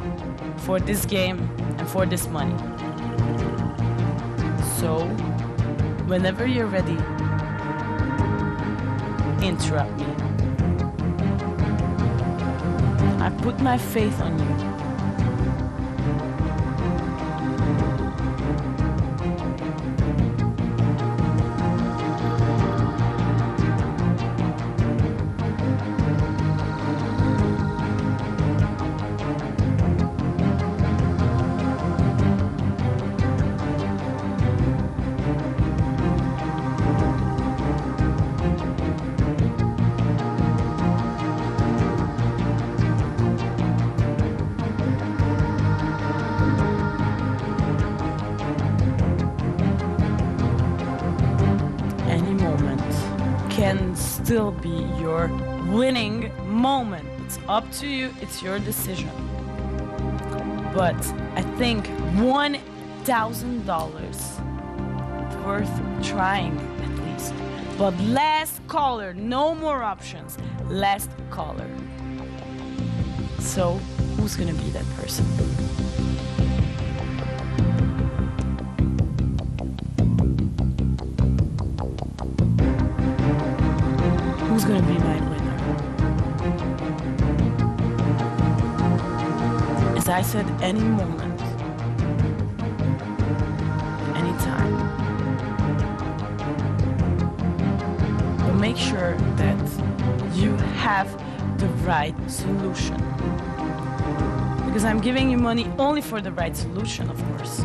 for this game and for this money. So, whenever you're ready, interrupt me. I put my faith on you. Can still be your winning moment. It's up to you, it's your decision. But I think $1,000 worth trying at least. But last caller, no more options. Last caller. So who's gonna be that person? Who's gonna be my winner? As I said, any moment, anytime. But make sure that you have the right solution. Because I'm giving you money only for the right solution, of course.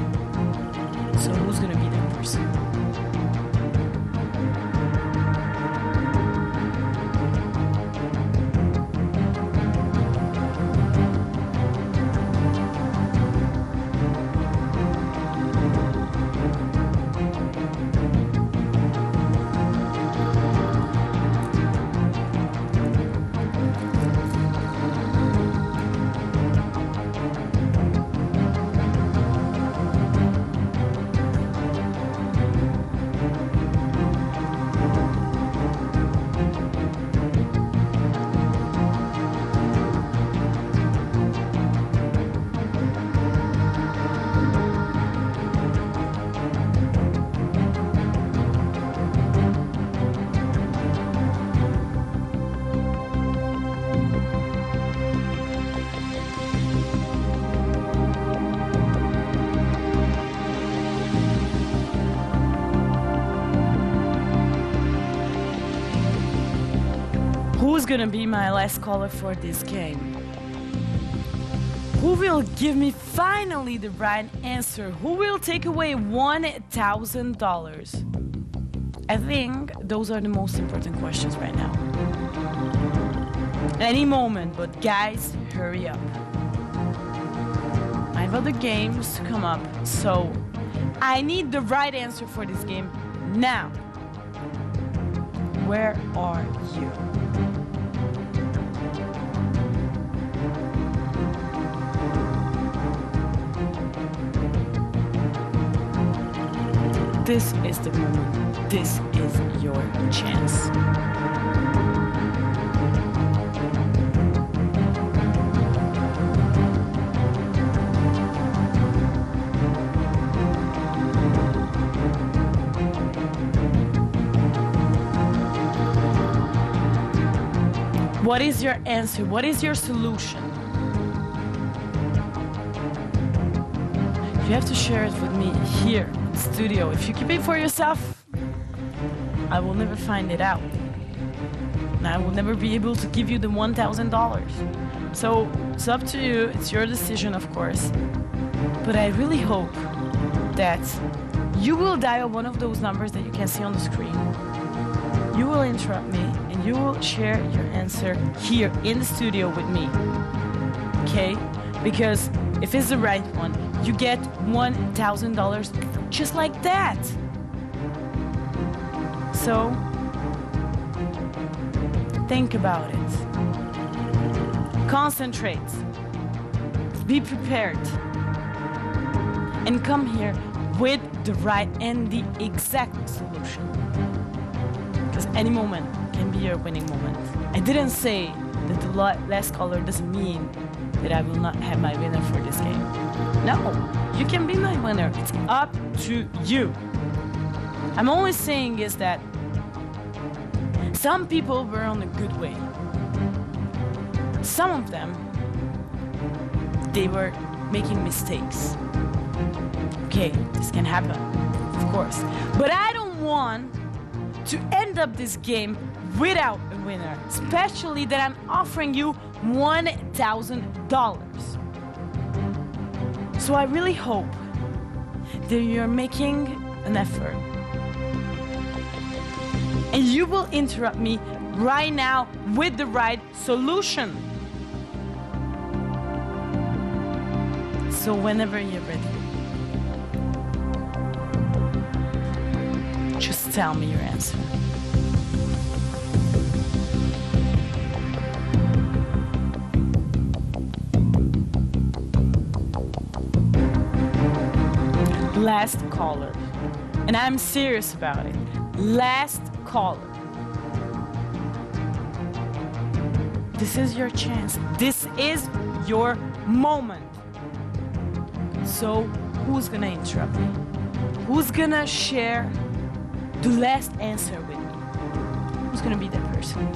So who's gonna be that person? Who's gonna be my last caller for this game? Who will give me finally the right answer? Who will take away $1,000? I think those are the most important questions right now. Any moment, but guys, hurry up. I have other games to come up, so I need the right answer for this game now. Where are you? This is the moment. This is your chance. What is your answer? What is your solution? You have to share it with me here in the studio. If you keep it for yourself, I will never find it out. And I will never be able to give you the $1,000. So it's up to you. It's your decision, of course. But I really hope that you will dial one of those numbers that you can see on the screen. You will interrupt me and you will share your answer here in the studio with me. Okay? Because if it's the right one, you get $1,000 just like that. So, think about it. Concentrate. Be prepared. And come here with the right and the exact solution. Because any moment can be your winning moment. I didn't say that the last caller doesn't mean that I will not have my winner for this game. No, you can be my winner. It's up to you. I'm only saying is that some people were on a good way. Some of them, they were making mistakes. Okay, this can happen, of course. But I don't want to end up this game without a winner, especially that I'm offering you $1,000. So I really hope that you're making an effort. And you will interrupt me right now with the right solution. So whenever you're ready, just tell me your answer. Last caller. And I'm serious about it. Last caller. This is your chance. This is your moment. So, who's gonna interrupt me? Who's gonna share the last answer with me? Who's gonna be that person?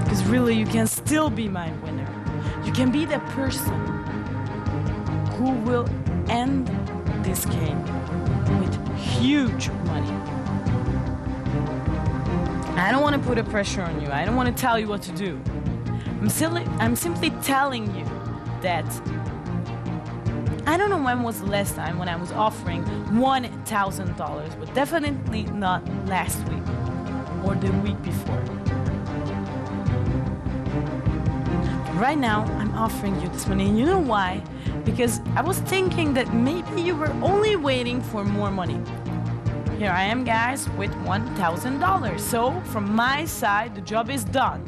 Because really, you can still be my winner. You can be the person who will end this game with huge money. I don't want to put a pressure on you. I don't want to tell you what to do. I'm simply telling you that I don't know when was the last time when I was offering $1,000, but definitely not last week or the week before. Right now, I'm offering you this money, and you know why? Because I was thinking that maybe you were only waiting for more money. Here I am, guys, with $1,000. So, from my side, the job is done.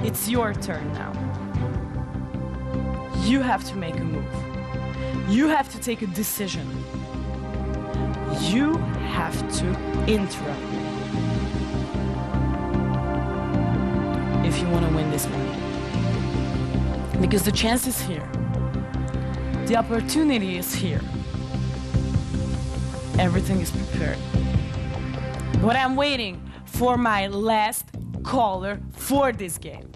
It's your turn now. You have to make a move. You have to take a decision. You have to interrupt me if you want to win this money. Because the chance is here. The opportunity is here. Everything is prepared. But I'm waiting for my last caller for this game.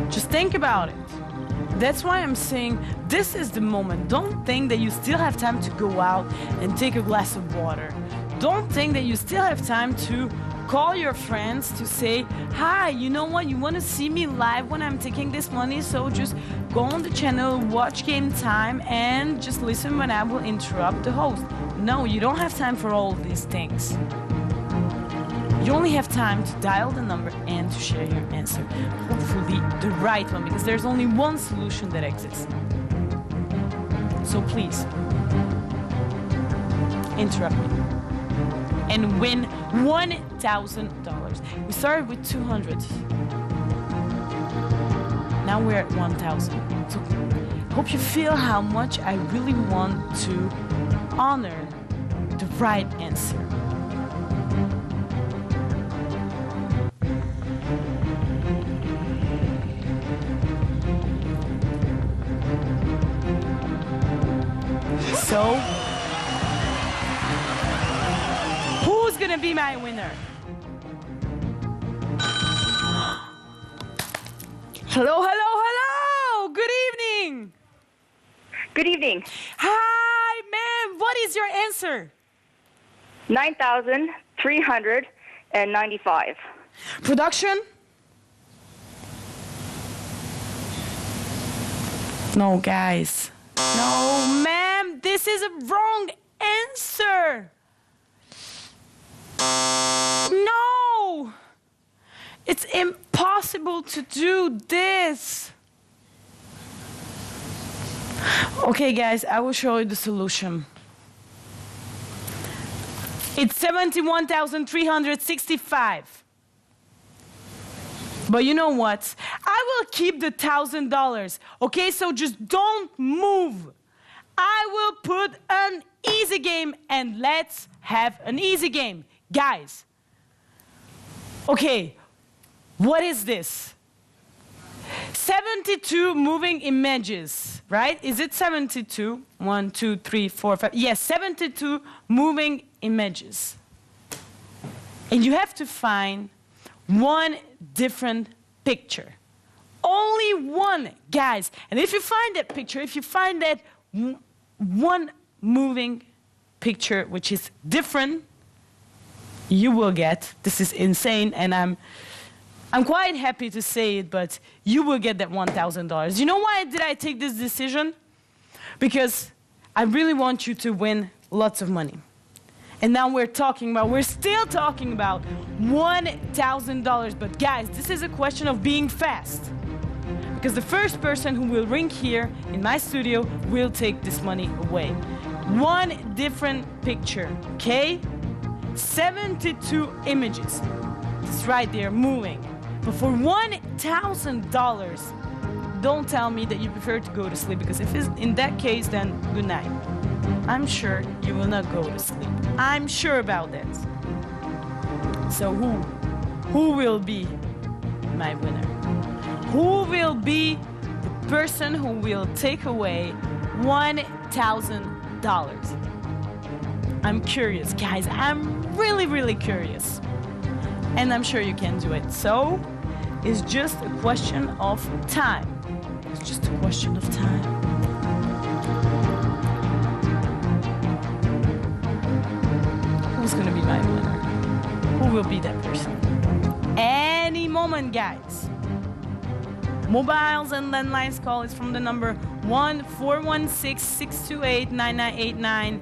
Just think about it. That's why I'm saying this is the moment. Don't think that you still have time to go out and take a glass of water. Don't think that you still have time to call your friends to say, hi, you know what, you want to see me live when I'm taking this money, so just go on the channel, watch Game Time, and just listen when I will interrupt the host. No, you don't have time for all of these things. You only have time to dial the number and to share your answer. Hopefully the right one, because there's only one solution that exists. So please, interrupt me and win $1,000. We started with 200. Now we're at 1,000. So hope you feel how much I really want to honor the right answer. So, who's gonna be my winner? Hello, hello, hello! Good evening! Good evening. Hi, ma'am! What is your answer? 9,395. Production? No, guys. No, ma'am, this is a wrong answer. No! It's impossible to do this. Okay, guys, I will show you the solution. It's 71,365. But you know what? I will keep the $1,000. Okay, so just don't move. I will put an easy game and let's have an easy game. Guys. Okay, what is this? 72 moving images, right? Is it 72? 1, 2, 3, 4, 5. Yes, 72 moving images. And you have to find one different picture. Only one, guys. And if you find that picture, if you find that one moving picture which is different, you will get, this is insane, and I'm quite happy to say it, but you will get that $1,000. You know why did I take this decision? Because I really want you to win lots of money. And now we're still talking about $1,000. But guys, this is a question of being fast. Because the first person who will ring here in my studio will take this money away. One different picture, okay? 72 images. It's right there, moving. But for $1,000, don't tell me that you prefer to go to sleep, because if it's in that case, then good night. I'm sure you will not go to sleep. I'm sure about that. So who will be my winner? Who will be the person who will take away $1,000? I'm curious, guys. I'm really, really curious. And I'm sure you can do it. So it's just a question of time. It's just a question of time. Who's gonna be my winner? Who will be that person? Any moment, guys. Mobiles and landlines call is from the number 1-416-628-9989.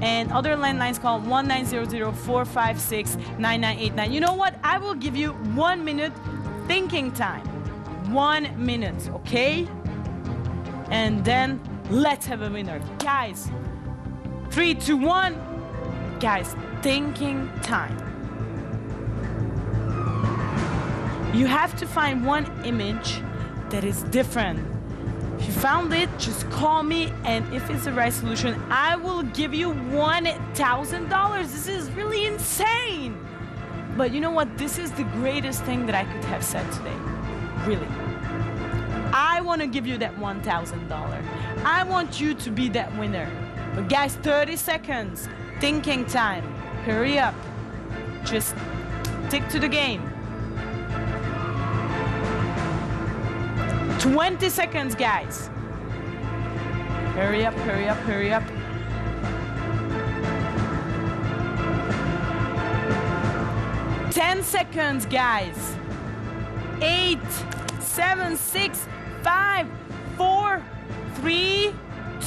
And other landlines call 1-900-456-9989. You know what? I will give you 1 minute thinking time. 1 minute, okay? And then let's have a winner. Guys, 3, 2, 1. Guys, thinking time. You have to find one image that is different. If you found it, just call me, and if it's the right solution, I will give you $1,000. This is really insane. But you know what? This is the greatest thing that I could have said today. Really. I want to give you that $1,000. I want you to be that winner. But guys, 30 seconds. Thinking time. Hurry up. Just stick to the game. 20 seconds, guys. Hurry up, hurry up, hurry up. 10 seconds, guys. 8, 7, 6, 5, 4, 3,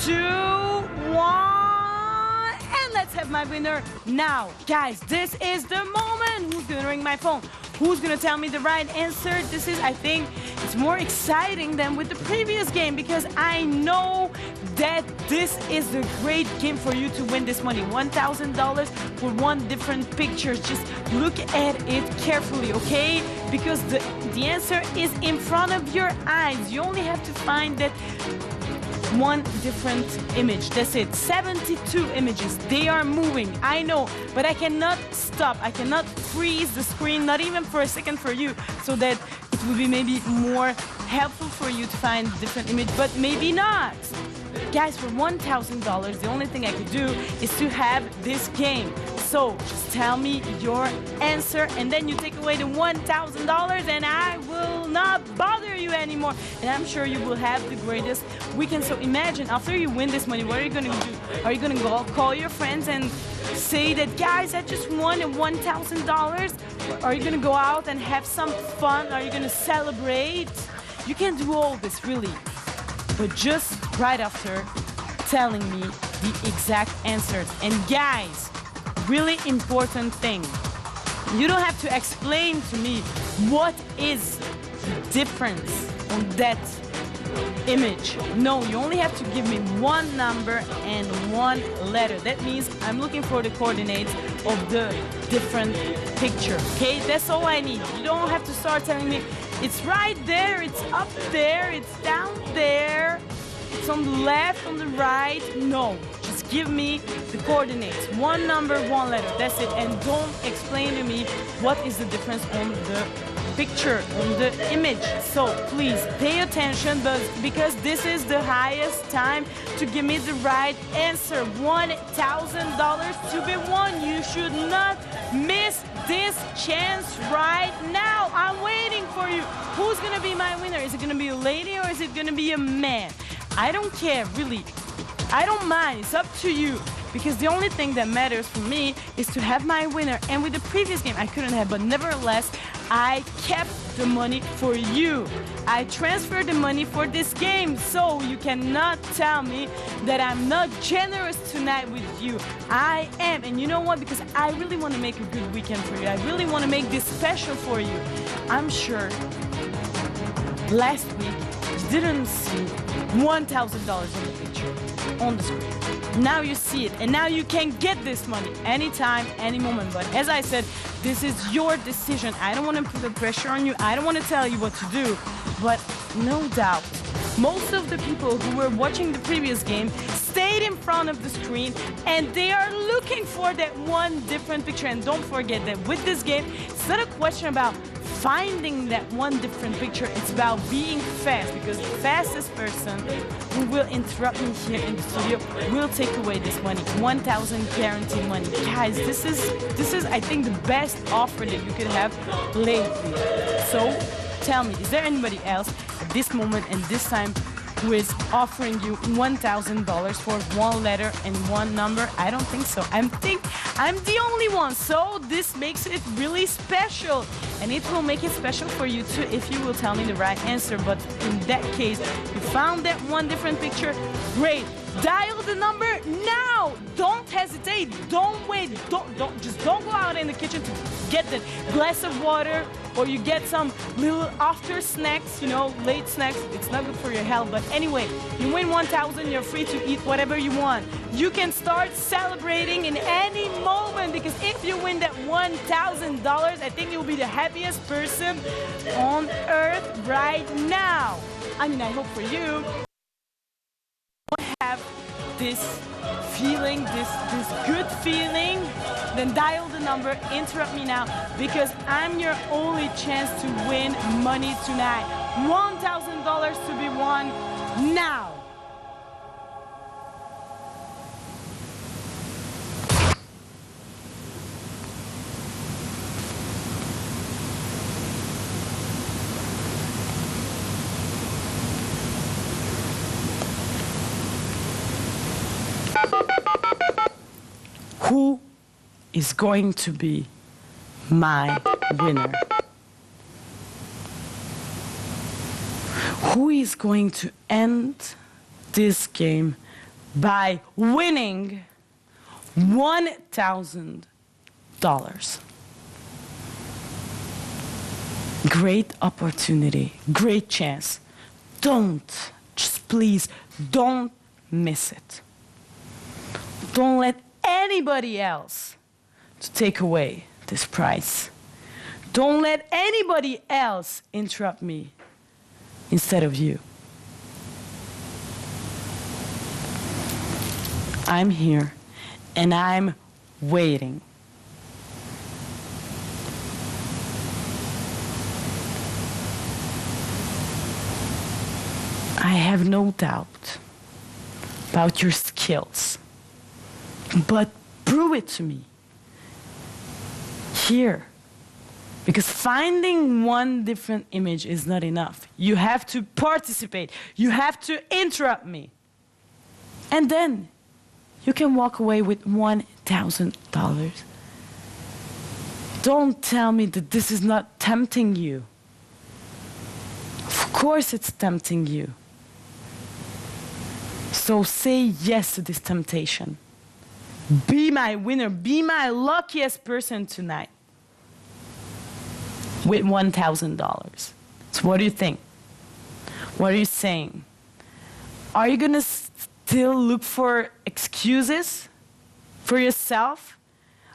2, 1. And let's have my winner now. Guys, this is the moment. Who's gonna ring my phone? Who's gonna tell me the right answer? This is, I think, it's more exciting than with the previous game because I know that this is a great game for you to win this money. $1,000 for one different picture. Just look at it carefully, okay? Because the answer is in front of your eyes. You only have to find that one different image. That's it. 72 images. They are moving. I know, but I cannot stop. I cannot freeze the screen, not even for a second for you, so that it will be maybe more helpful for you to find a different image, but maybe not. Guys, for $1,000, the only thing I could do is to have this game. So just tell me your answer and then you take away the $1,000 and I will not bother you anymore. And I'm sure you will have the greatest weekend. So imagine after you win this money, what are you going to do? Are you going to go call your friends and say that, guys, I just won $1,000? Are you going to go out and have some fun? Are you going to celebrate? You can do all this, really. But just right after telling me the exact answers. And guys, really important thing. You don't have to explain to me what is the difference on that image. No, you only have to give me one number and one letter. That means I'm looking for the coordinates of the different picture. Okay, that's all I need. You don't have to start telling me it's right there, it's up there, it's down there, it's on the left, on the right. No, just give me the coordinates. One number, one letter. That's it. And don't explain to me what is the difference on the picture, on the image. So please pay attention, but because this is the highest time to give me the right answer. $1,000 to be won. You should not miss this chance right now. I'm waiting for you. Who's gonna be my winner? Is it gonna be a lady or is it gonna be a man? I don't care, really. I don't mind. It's up to you. Because the only thing that matters for me is to have my winner. And with the previous game, I couldn't have, but nevertheless, I kept the money for you. I transferred the money for this game, so you cannot tell me that I'm not generous tonight with you. I am, and you know what? Because I really want to make a good weekend for you. I really want to make this special for you. I'm sure last week you didn't see $1,000 on the picture, on the screen. Now you see it, and now you can get this money anytime, any moment. But as I said, this is your decision. I don't want to put the pressure on you. I don't want to tell you what to do. But no doubt, most of the people who were watching the previous game stayed in front of the screen, and they are looking for that one different picture. And don't forget that with this game, it's not a question about finding that one different picture. It's about being fast, because the fastest person who will interrupt me here in the studio will take away this money. 1,000 guaranteed money. Guys, this is I think the best offer that you could have lately. So tell me, is there anybody else at this moment and this time who is offering you $1,000 for one letter and one number? I don't think so. I think I'm the only one. So this makes it really special. And it will make it special for you too if you will tell me the right answer. But in that case, you found that one different picture. Great. Dial the number now. Don't hesitate. Don't wait. Don't go out in the kitchen to get that glass of water, or you get some little after snacks, you know, late snacks. It's not good for your health. But anyway, you win 1,000. You're free to eat whatever you want. You can start celebrating in any moment, because if you win that $1,000, I think you'll be the happiest person on earth right now. I mean, I hope for you. Have this feeling, this good feeling, then dial the number, interrupt me now, because I'm your only chance to win money tonight. $1,000 to be won now. who is going to be my winner? Who is going to end this game by winning $1,000? Great opportunity, great chance. Just please, don't miss it. Don't let anybody else to take away this prize. Don't let anybody else interrupt me instead of you. I'm here and I'm waiting. I have no doubt about your skills, but prove it to me here. Because finding one different image is not enough. You have to participate. You have to interrupt me. And then you can walk away with $1,000. Don't tell me that this is not tempting you. Of course it's tempting you. So say yes to this temptation. Be my winner. Be my luckiest person tonight. With $1,000. So what do you think? What are you saying? Are you gonna still look for excuses for yourself?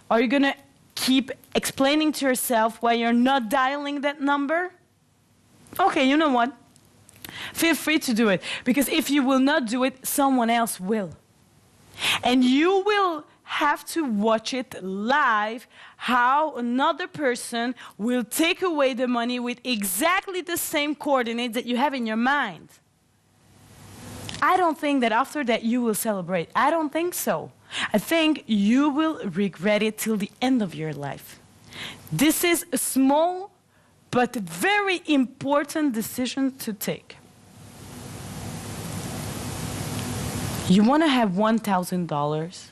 Are you gonna keep explaining to yourself why you're not dialing that number? Okay, you know what? Feel free to do it, because if you will not do it, someone else will. And you will have to watch it live, how another person will take away the money with exactly the same coordinates that you have in your mind. I don't think that after that you will celebrate. I don't think so. I think you will regret it till the end of your life. This is a small but very important decision to take. You want to have $1,000.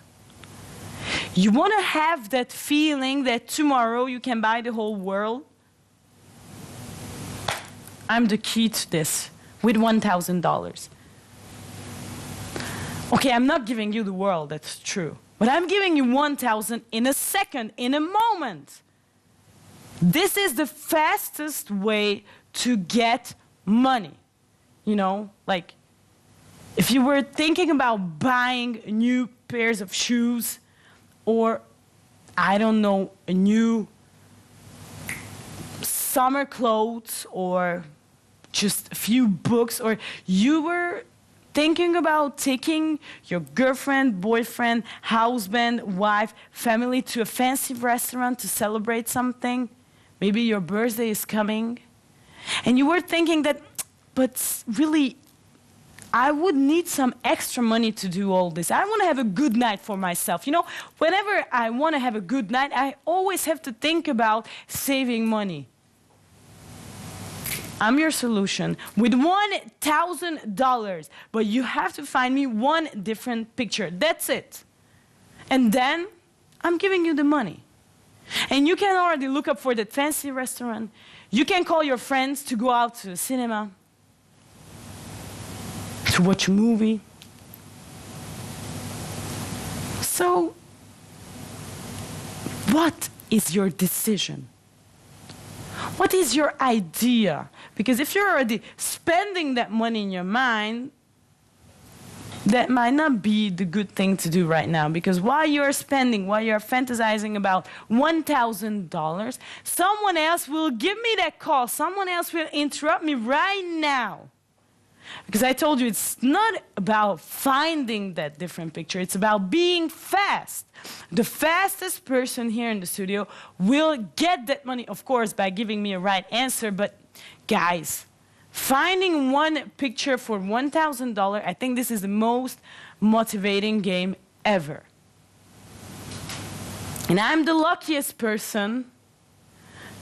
You want to have that feeling that tomorrow you can buy the whole world. I'm the key to this with $1,000. Okay, I'm not giving you the world, that's true. But I'm giving you 1,000 in a second, in a moment. This is the fastest way to get money. You know, like, if you were thinking about buying new pairs of shoes, or, I don't know, a new summer clothes, or just a few books, or you were thinking about taking your girlfriend, boyfriend, husband, wife, family to a fancy restaurant to celebrate something, maybe your birthday is coming, and you were thinking that, but really, I would need some extra money to do all this. I want to have a good night for myself. You know, whenever I want to have a good night, I always have to think about saving money. I'm your solution with $1,000, but you have to find me one different picture. That's it. And then I'm giving you the money. And you can already look up for that fancy restaurant. You can call your friends to go out to the cinema, to watch a movie. So, what is your decision? What is your idea? Because if you're already spending that money in your mind, that might not be the good thing to do right now. Because while you're spending, while you're fantasizing about $1,000, someone else will give me that call. Someone else will interrupt me right now. Because I told you, it's not about finding that different picture. It's about being fast. The fastest person here in the studio will get that money, of course, by giving me a right answer. But guys, finding one picture for $1,000, I think this is the most motivating game ever. And I'm the luckiest person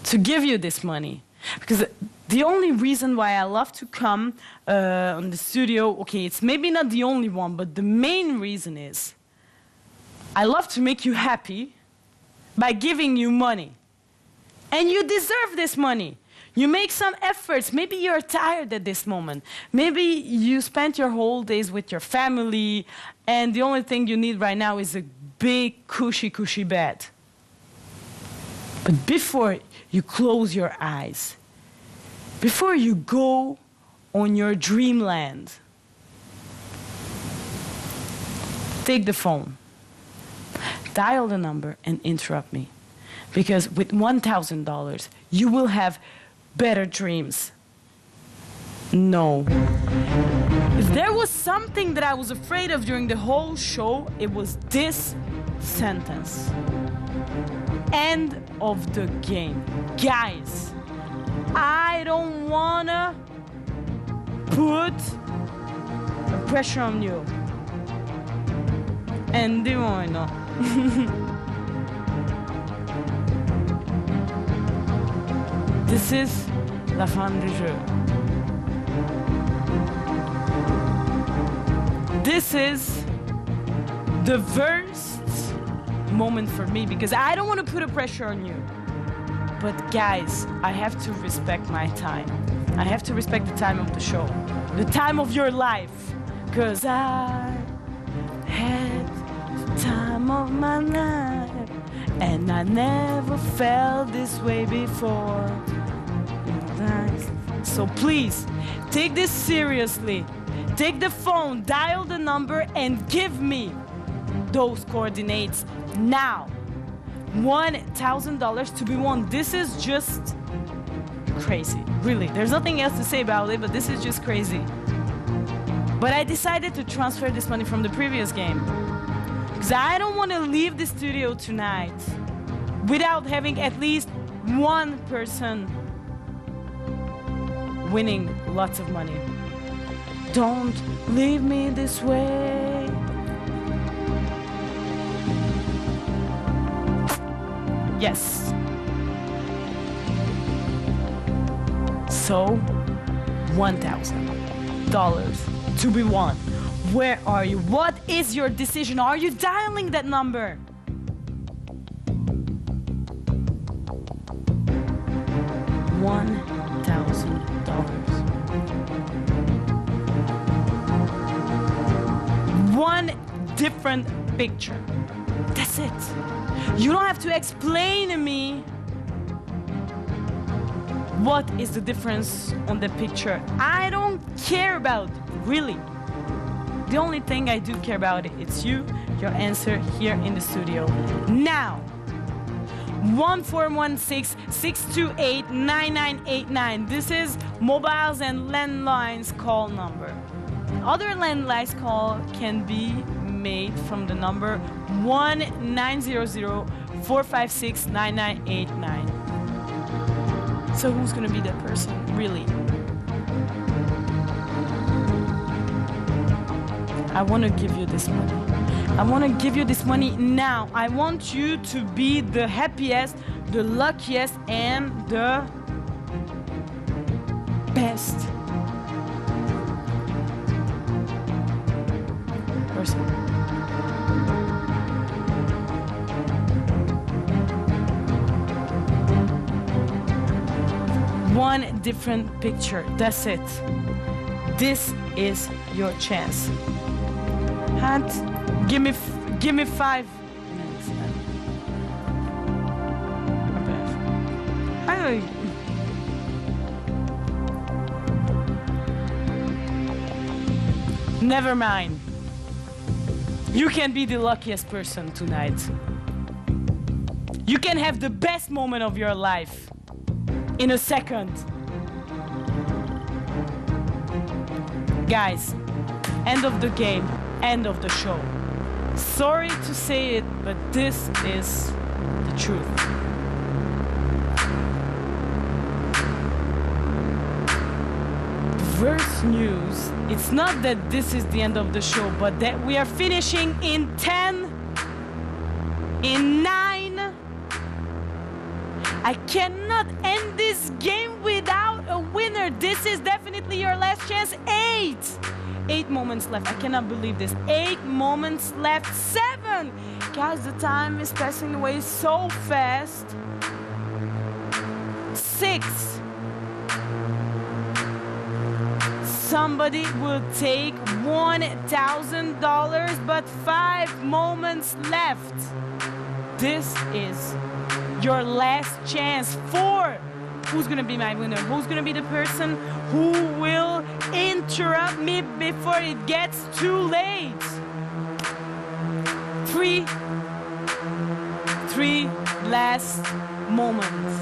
to give you this money. Because the only reason why I love to come on the studio, okay, it's maybe not the only one, but the main reason is I love to make you happy by giving you money. And you deserve this money. You make some efforts. Maybe you're tired at this moment. Maybe you spent your whole days with your family, and the only thing you need right now is a big, cushy bed. But before you close your eyes, before you go on your dreamland, take the phone, dial the number, and interrupt me. Because with $1,000, you will have better dreams. No. If there was something that I was afraid of during the whole show, it was this sentence. End of the game. Guys, I don't wanna put pressure on you. And they won't know. This is la fin du jeu. This is the worst moment for me because I don't want to put a pressure on you. But guys, I have to respect my time. I have to respect the time of the show, the time of your life. Because I had the time of my life and I never felt this way before. So please, take this seriously. Take the phone, dial the number, and give me those coordinates now. $1,000 to be won. This is just crazy. Really, there's nothing else to say about it, but this is just crazy. But I decided to transfer this money from the previous game because I don't want to leave the studio tonight without having at least one person winning lots of money. Don't leave me this way. Yes. So, $1,000 to be won. Where are you? What is your decision? Are you dialing that number? $1,000. One different picture. That's it. You don't have to explain to me what is the difference on the picture. I don't care about, really. The only thing I do care about it's you, your answer here in the studio. Now, 1416-628-9989. This is mobiles and landlines call number. Other landlines call can be made from the number 1-900-456-9989. So who's gonna be that person, really? I wanna give you this money. I wanna give you this money now. I want you to be the happiest, the luckiest, and the best person. One different picture. That's it. This is your chance. And give me 5 minutes. Never mind. You can be the luckiest person tonight. You can have the best moment of your life in a second. Guys, end of the game, end of the show. Sorry to say it, but this is the truth. Worst news, it's not that this is the end of the show, but that we are finishing in 10, in 9. I cannot end this game without a winner. This is definitely your last chance. 8, 8 moments left. I cannot believe this. 8 moments left. 7! Guys, the time is passing away so fast. 6. Somebody will take $1,000, but 5 moments left. This is your last chance. 4. Who's gonna be my winner? Who's gonna be the person who will interrupt me before it gets too late? 3 last moments.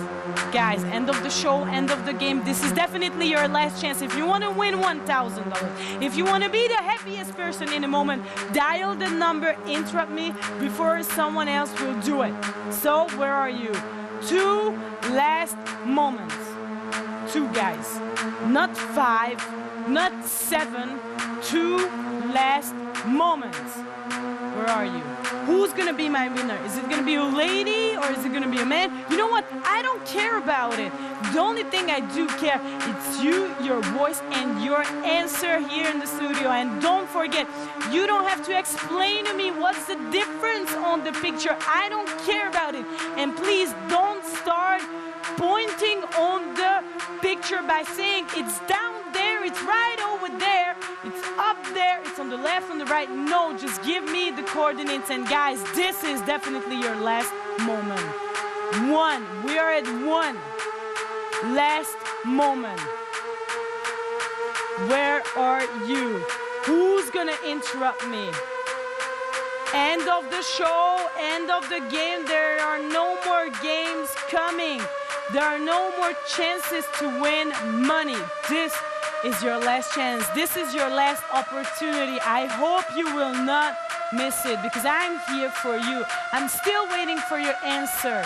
Guys, end of the show, end of the game. This is definitely your last chance. If you want to win $1,000, if you want to be the happiest person in a moment, dial the number, interrupt me before someone else will do it. So, where are you? 2 last moments. 2, guys. Not 5, not 7. 2 last moments. Where are you? Who's gonna be my winner? Is it gonna be a lady or is it gonna be a man? You know what? I don't care about it. The only thing I do care, it's you, your voice, and your answer here in the studio. And don't forget, you don't have to explain to me what's the difference on the picture. I don't care about it. And please don't start pointing on the picture by saying it's down there, it's right over there, it's up there, it's on the left, on the right. No, just give me the coordinates. And guys, this is definitely your last moment. 1. We are at 1. Last moment. Where are you? Who's gonna interrupt me? End of the show, end of the game. There are no more games coming. There are no more chances to win money. This is your last chance. This is your last opportunity. I hope you will not miss it because I'm here for you. I'm still waiting for your answer.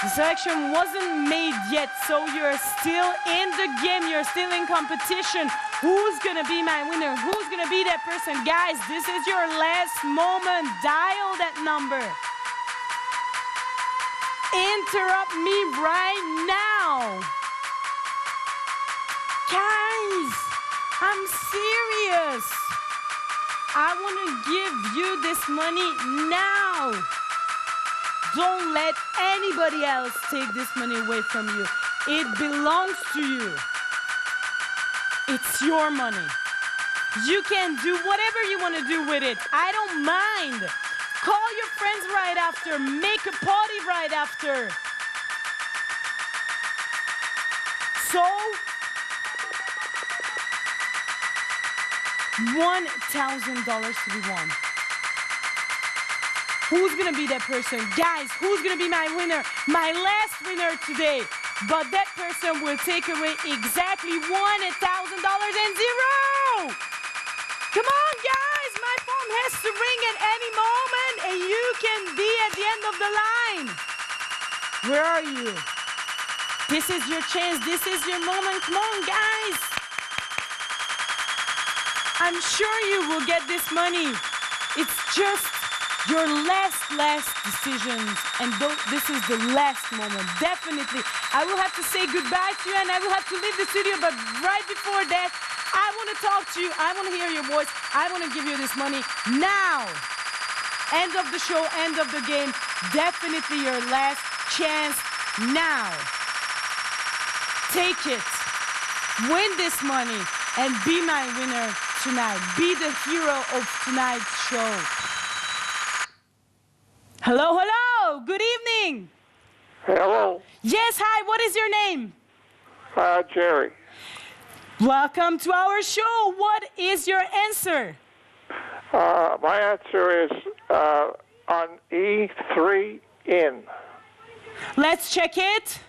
The selection wasn't made yet, so you're still in the game. You're still in competition. Who's gonna be my winner? Who's gonna be that person? Guys, this is your last moment. Dial that number. Interrupt me right now. Guys, I'm serious. I want to give you this money now. Don't let anybody else take this money away from you. It belongs to you. It's your money. You can do whatever you want to do with it. I don't mind. Call your friends right after. Make a party right after. So, $1,000 to be won. Who's gonna be that person? Guys, who's gonna be my winner? My last winner today. But that person will take away exactly $1,000 and 0. Come on, guys. My phone has to ring at any moment, and you can be at the end of the line. Where are you? This is your chance. This is your moment. Come on, guys. I'm sure you will get this money. It's just your last decisions, and this is the last moment. Definitely. I will have to say goodbye to you, and I will have to leave the studio, but right before that, I want to talk to you. I want to hear your voice. I want to give you this money now. End of the show, end of the game. Definitely your last chance now. Take it. Win this money and be my winner tonight. Be the hero of tonight's show. Hello, hello. Good evening. Hello, Yes, hi. What is your name? Jerry. Welcome to our show. What is your answer? My answer is on E3 in. Let's check it.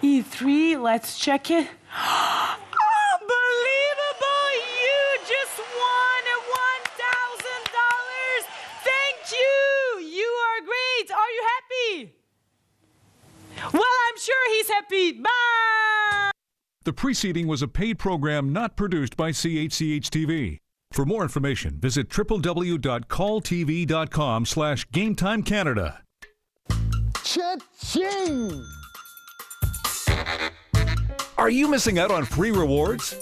E3, let's check it. Unbelievable! You just won $1,000. Thank you. You are great. Are you happy? Well, I'm sure he's happy. Bye. The preceding was a paid program not produced by CHCH-TV. For more information, visit www.calltv.com/GameTimeCanada. Cha-ching! Are you missing out on free rewards?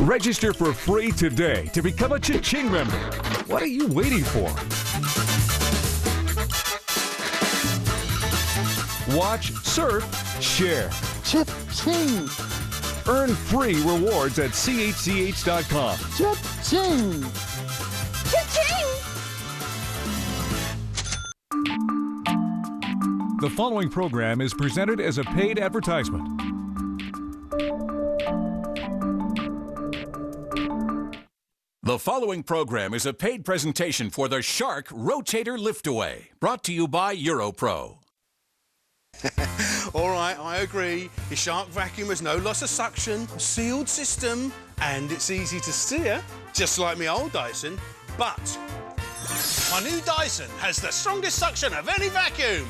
Register for free today to become a Cha-Ching member. What are you waiting for? Watch, surf, share. Cha-ching! Earn free rewards at chch.com. Cha-ching! Cha-ching! The following program is presented as a paid advertisement. The following program is a paid presentation for the Shark Rotator Liftaway, brought to you by Europro. All right, I agree. Your Shark vacuum has no loss of suction, sealed system, and it's easy to steer, just like my old Dyson. But my new Dyson has the strongest suction of any vacuum.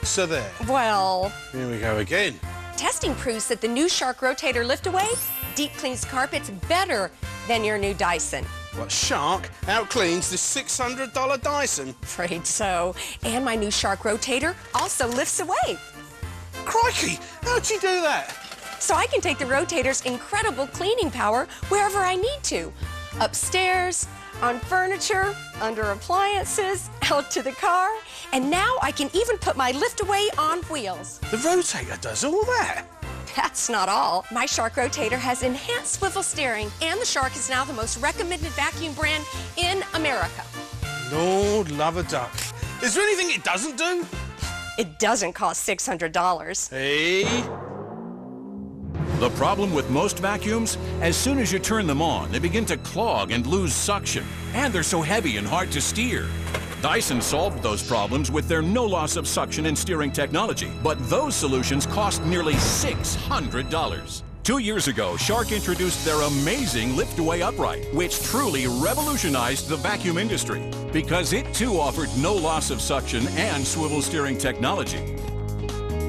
So there. Well, Here we go again. testing proves that the new Shark Rotator Liftaway deep cleans carpets better than your new Dyson. What, Shark outcleans this $600 Dyson? Afraid so. And my new Shark Rotator also lifts away. Crikey, how'd you do that? So I can take the Rotator's incredible cleaning power wherever I need to. Upstairs, on furniture, under appliances, out to the car, and now I can even put my liftaway on wheels. The Rotator does all that? That's not all. My Shark Rotator has enhanced swivel steering, and the Shark is now the most recommended vacuum brand in America. Lord love a duck. Is there anything it doesn't do? It doesn't cost $600. Hey? The problem with most vacuums, as soon as you turn them on, they begin to clog and lose suction. And they're so heavy and hard to steer. Dyson solved those problems with their no loss of suction and steering technology, but those solutions cost nearly $600. 2 years ago, Shark introduced their amazing Liftaway Upright, which truly revolutionized the vacuum industry because it too offered no loss of suction and swivel steering technology.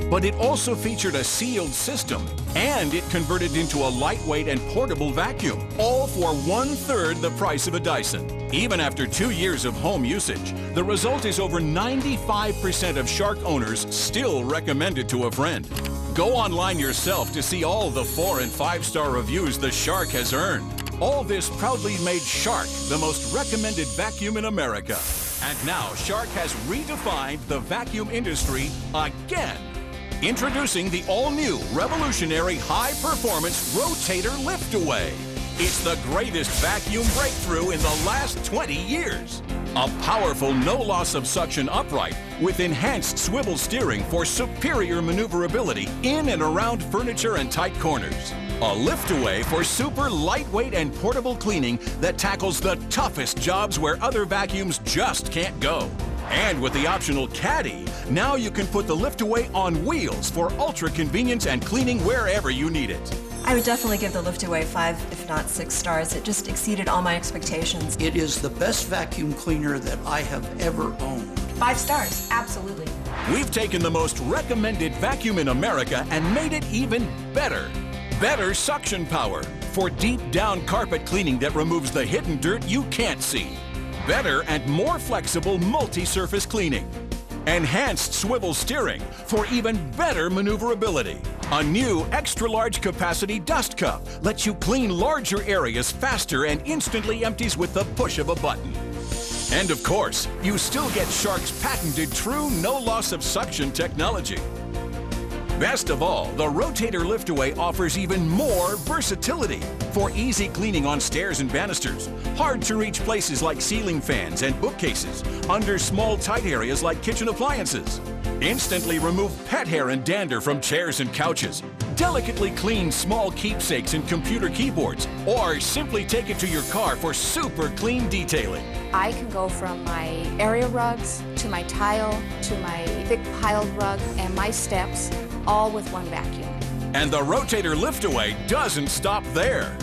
But it also featured a sealed system, and it converted into a lightweight and portable vacuum, all for 1/3 the price of a Dyson. Even after 2 years of home usage, the result is over 95% of Shark owners still recommend it to a friend. Go online yourself to see all the 4- and 5-star reviews the Shark has earned. All this proudly made Shark the most recommended vacuum in America. And now Shark has redefined the vacuum industry again. Introducing the all-new revolutionary high-performance Rotator Liftaway. It's the greatest vacuum breakthrough in the last 20 years. A powerful no-loss-of-suction upright with enhanced swivel steering for superior maneuverability in and around furniture and tight corners. A liftaway for super lightweight and portable cleaning that tackles the toughest jobs where other vacuums just can't go. And with the optional caddy, now you can put the liftaway on wheels for ultra convenience and cleaning wherever you need it. I would definitely give the Liftaway 5, if not 6 stars. It just exceeded all my expectations. It is the best vacuum cleaner that I have ever owned. 5 stars, absolutely. We've taken the most recommended vacuum in America and made it even better. Better suction power for deep down carpet cleaning that removes the hidden dirt you can't see. Better and more flexible multi-surface cleaning. Enhanced swivel steering for even better maneuverability. A new extra-large capacity dust cup lets you clean larger areas faster and instantly empties with the push of a button. And of course, you still get Shark's patented true no-loss-of-suction technology. Best of all, the Rotator Liftaway offers even more versatility for easy cleaning on stairs and banisters, hard-to-reach places like ceiling fans and bookcases, under small, tight areas like kitchen appliances. Instantly remove pet hair and dander from chairs and couches, delicately clean small keepsakes and computer keyboards, or simply take it to your car for super clean detailing. I can go from my area rugs to my tile to my thick piled rug and my steps, all with one vacuum. And the Rotator Liftaway doesn't stop there.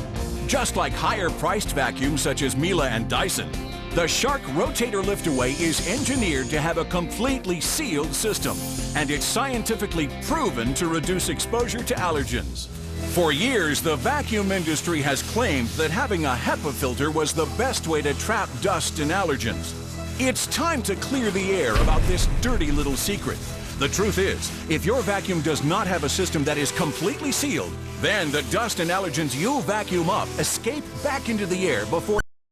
Just like higher-priced vacuums such as Miele and Dyson, the Shark Rotator Liftaway is engineered to have a completely sealed system, and it's scientifically proven to reduce exposure to allergens. For years, the vacuum industry has claimed that having a HEPA filter was the best way to trap dust and allergens. It's time to clear the air about this dirty little secret. The truth is, if your vacuum does not have a system that is completely sealed, Then the dust and allergens you vacuum up escape back into the air before